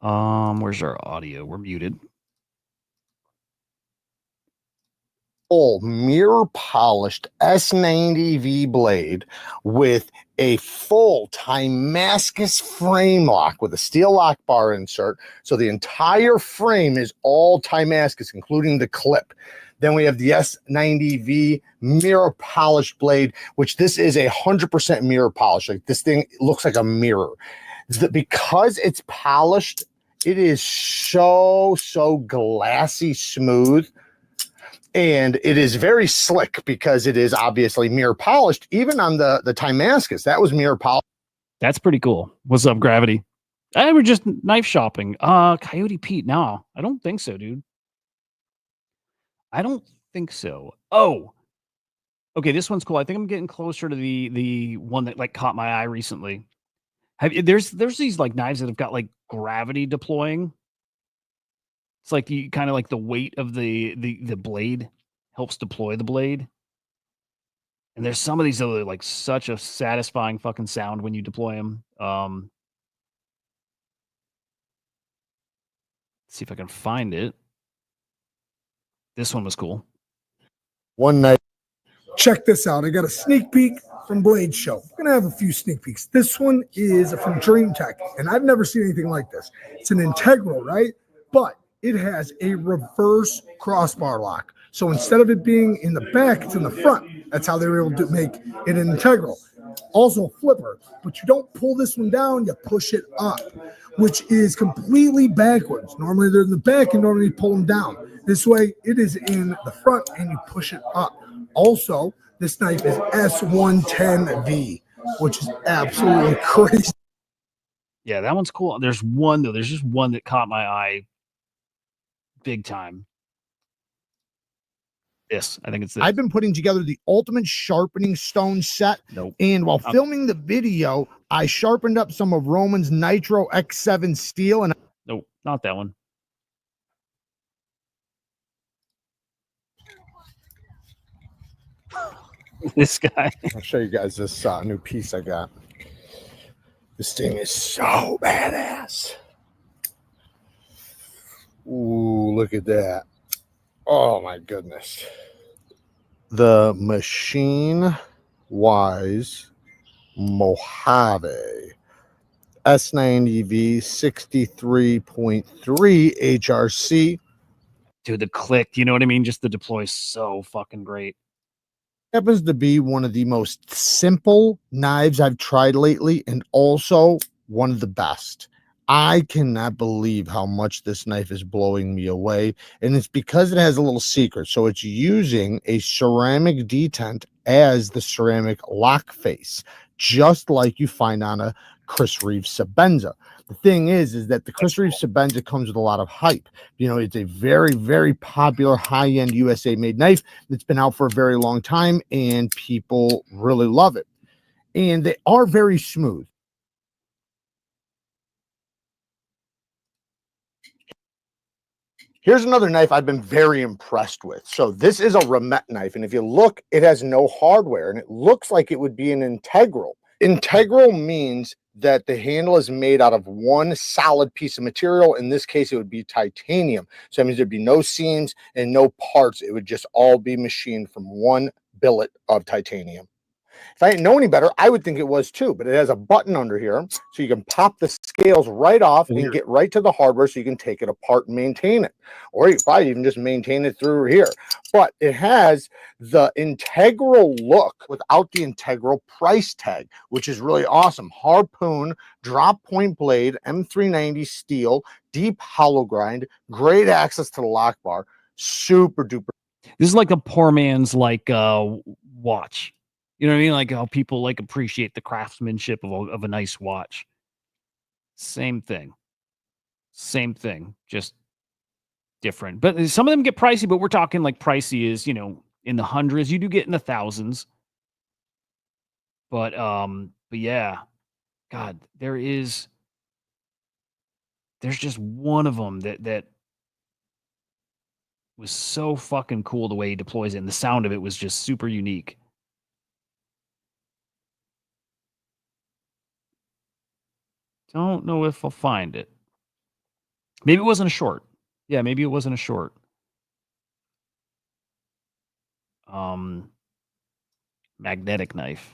S1: Where's our audio? We're muted.
S4: Full mirror polished S90V blade with a full Timascus frame lock with a steel lock bar insert. So the entire frame is all Timascus, including the clip. Then we have the S90V mirror polished blade, which this is 100% mirror polish. Like this thing looks like a mirror. Because it's polished, it is so glassy smooth. And it is very slick because it is obviously mirror polished. Even on the Timascus, that was mirror polished.
S1: That's pretty cool. What's up, Gravity? I were just knife shopping. Coyote Pete. No, I don't think so, dude. I don't think so. Oh, okay. This one's cool. I think I'm getting closer to the one that like caught my eye recently. There's these like knives that have got like gravity deploying. It's like the kind of like the weight of the blade helps deploy the blade. And there's some of these that are like such a satisfying fucking sound when you deploy them. See if I can find it. This one was cool.
S4: One night.
S5: Check this out. I got a sneak peek from Blade Show. I'm gonna have a few sneak peeks. This one is from Dream Tech, and I've never seen anything like this. It's an integral, right? But it has a reverse crossbar lock. So instead of it being in the back, it's in the front. That's how they were able to make it an integral. Also a flipper, but you don't pull this one down, you push it up, which is completely backwards. Normally they're in the back and normally you pull them down. This way it is in the front and you push it up. Also, this knife is S110V, which is absolutely crazy.
S1: Yeah, that one's cool. There's one though. There's just one that caught my eye big time. This, I think it's this.
S4: I've been putting together the ultimate sharpening stone set.
S1: Nope.
S4: And while filming the video, I sharpened up some of Roman's Nitro X7 steel. And
S1: Nope, not that one. This guy.
S4: I'll show you guys this new piece I got. This thing is so badass. Ooh, look at that. Oh my goodness. The Machine Wise Mojave S90V 63.3 HRC.
S1: Dude, the click, you know what I mean? Just the deploy is so fucking great.
S4: Happens to be one of the most simple knives I've tried lately, and also one of the best. I cannot believe how much this knife is blowing me away, and it's because it has a little secret. So it's using a ceramic detent as the ceramic lock face, just like you find on a Chris Reeves Sebenza. The thing is that the Chris Reeves Sebenza comes with a lot of hype. You know, it's a very, very popular high-end USA-made knife that's been out for a very long time, and people really love it. And they are very smooth. Here's another knife I've been very impressed with. So this is a Remet knife, and if you look, it has no hardware, and it looks like it would be an integral. Integral means that the handle is made out of one solid piece of material. In this case, it would be titanium. So that means there'd be no seams and no parts. It would just all be machined from one billet of titanium. If I didn't know any better, I would think it was too, but it has a button under here so you can pop the scales right off and get right to the hardware so you can take it apart and maintain it. Or you probably even just maintain it through here. But it has the integral look without the integral price tag, which is really awesome. Harpoon, drop point blade, M390 steel, deep hollow grind, great access to the lock bar, super duper.
S1: This is like a poor man's like watch. You know what I mean? Like how people like appreciate the craftsmanship of a nice watch. Same thing. Same thing. Just different. But some of them get pricey, but we're talking like pricey is, you know, in the hundreds. You do get in the thousands. But yeah. God, there's just one of them that was so fucking cool the way he deploys it, and the sound of it was just super unique. Don't know if I'll find it. Maybe it wasn't a short. Yeah, maybe it wasn't a short. Magnetic knife.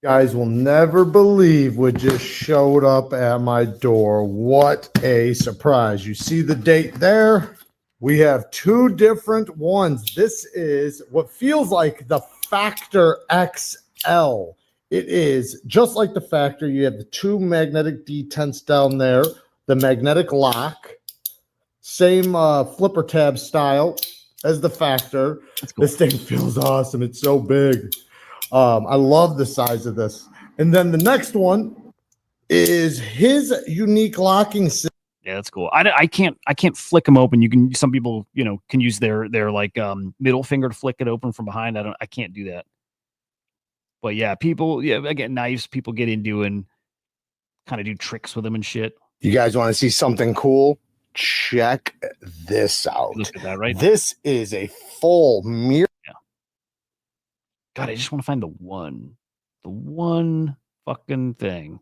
S4: Guys will never believe what just showed up at my door. What a surprise. You see the date there? We have two different ones. This is what feels like the Factor XL. It is just like the Factor. You have the two magnetic detents down there, the magnetic lock, same flipper tab style as the Factor. Cool. This thing feels awesome. It's so big. I love the size of this. And then the next one is his unique locking system.
S1: Yeah, that's cool. I can't flick them open. You can, some people, you know, can use their like middle finger to flick it open from behind. I can't do that. But yeah, people, yeah, again, knives, people get into and kind of do tricks with them and shit.
S4: You guys want to see something cool? Check this out.
S1: Look at that, right?
S4: This is a full mirror.
S1: Yeah. God, I just want to find the one fucking thing.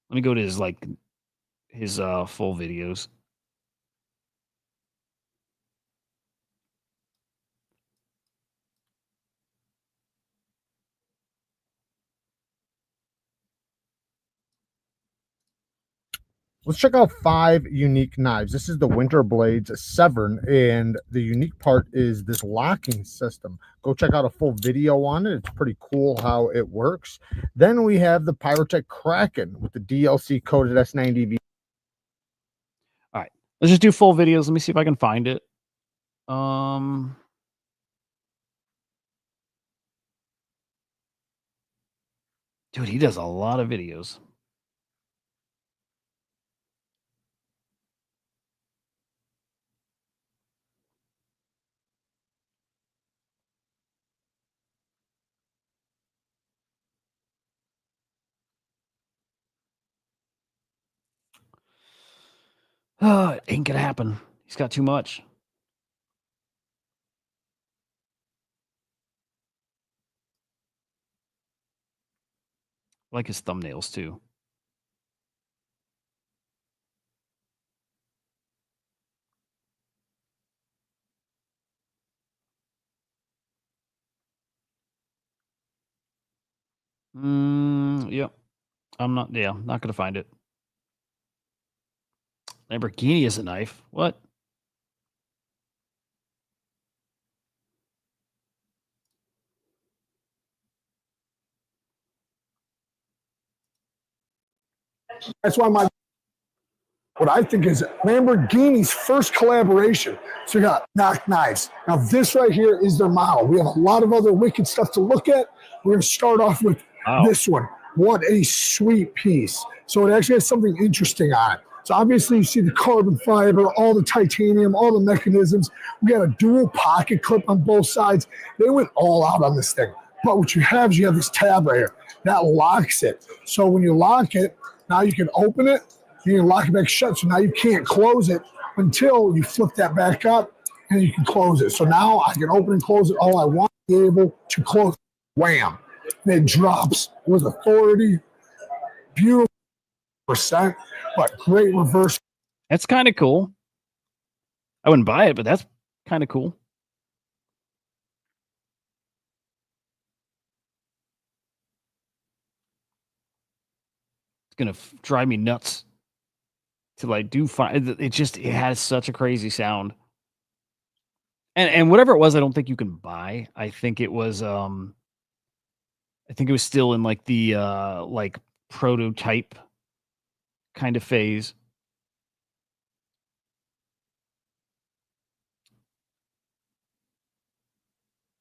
S1: Let me go to his full videos.
S4: Let's check out 5 unique knives. This is the Winter Blades Severn, and the unique part is this locking system. Go check out a full video on it. It's pretty cool how it works. Then we have the Pyrotech Kraken with the DLC coded S90V.
S1: All right, let's just do full videos. Let me see if I can find it. Dude, he does a lot of videos. It ain't gonna happen. He's got too much. I like his thumbnails too. Yep. I'm not gonna find it. Lamborghini is a knife. What?
S5: That's why what I think is Lamborghini's first collaboration. So you got Knock Knives. Now this right here is their model. We have a lot of other wicked stuff to look at. We're going to start off with this one. What a sweet piece. So it actually has something interesting on it. So obviously you see the carbon fiber, all the titanium, all the mechanisms. We got a dual pocket clip on both sides. They went all out on this thing. But what you have is you have this tab right here that locks it. So when you lock it, now you can open it. You can lock it back shut, so now you can't close it until you flip that back up and you can close it. So now I can open and close it all I want to be able to close it. Wham! And it drops with authority. Beautiful percent, but great reverse.
S1: That's kind of cool. I wouldn't buy it, but that's kind of cool. It's gonna drive me nuts till I do find it. It has such a crazy sound. And whatever it was, I don't think you can buy. I think it was still in like the like prototype kind of phase.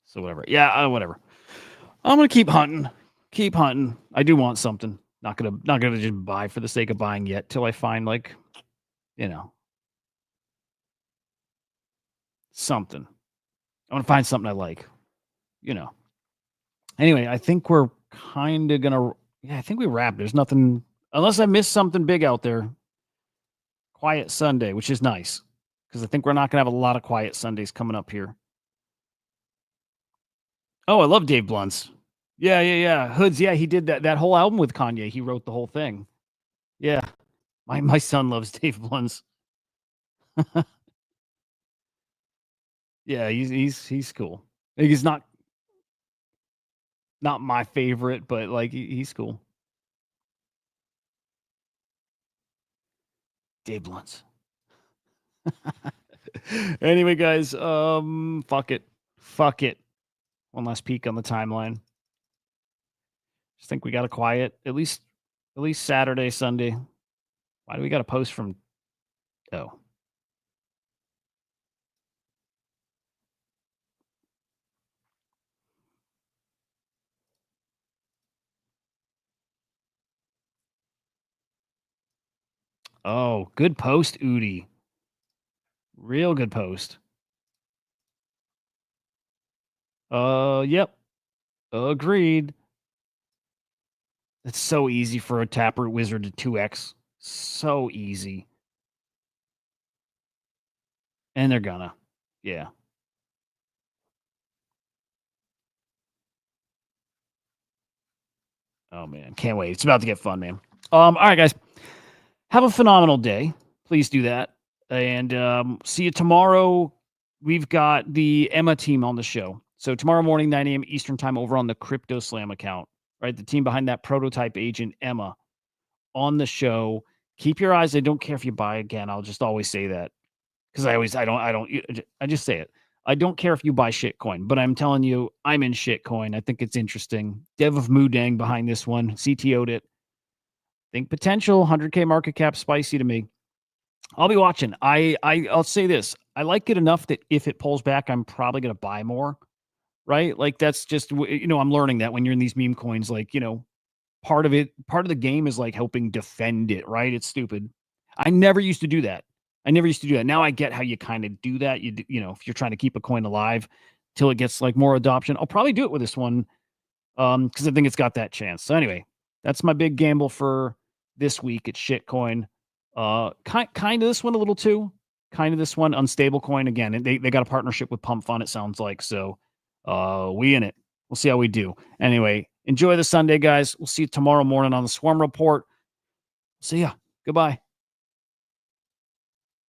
S1: So whatever. Yeah, whatever. I'm gonna keep hunting. Keep hunting. I do want something. Not gonna just buy for the sake of buying yet till I find like, something. I want to find something I like. Anyway, I think we're kind of gonna. Yeah, I think we wrapped. There's nothing unless I missed something big out there. Quiet Sunday, which is nice because I think we're not gonna have a lot of quiet Sundays coming up here. Oh, I love Dave Blunt's. Yeah. Hoods, yeah, he did that whole album with Kanye. He wrote the whole thing. Yeah. My son loves Dave Blunt's. Yeah, he's cool. He's not my favorite, but like he's cool. Dave Blunt's. Anyway, guys, fuck it. One last peek on the timeline. Just think we got to quiet at least Saturday, Sunday. Why do we got a post from? Oh, good post, Udi. Real good post. Yep. Agreed. It's so easy for a Taproot wizard to 2x. So easy. And they're gonna. Yeah. Oh man, can't wait. It's about to get fun, man. All right, guys. Have a phenomenal day. Please do that. And see you tomorrow. We've got the Emma team on the show. So tomorrow morning, 9 a.m. Eastern time over on the Crypto Slam account, right? The team behind that prototype agent, Emma, on the show. Keep your eyes. I don't care if you buy again. I'll just always say that because I just say it. I don't care if you buy shitcoin, but I'm telling you, I'm in shitcoin. I think it's interesting. Dev of Moodang behind this one. CTO'd it. Think potential 100K market cap, spicy to me. I'll be watching. I'll say this. I like it enough that if it pulls back, I'm probably going to buy more, right? Like that's just, I'm learning that when you're in these meme coins, like, part of the game is like helping defend it, right? It's stupid. I never used to do that. Now I get how you kind of do that. If you're trying to keep a coin alive till it gets like more adoption, I'll probably do it with this one. Because I think it's got that chance. So anyway, that's my big gamble for this week at shitcoin. Kind of this one a little too. Kind of this one unstable coin again. And they got a partnership with Pump Fund, it sounds like. So we in it. We'll see how we do. Anyway, enjoy the Sunday, guys. We'll see you tomorrow morning on the Swarm Report. See ya. Goodbye.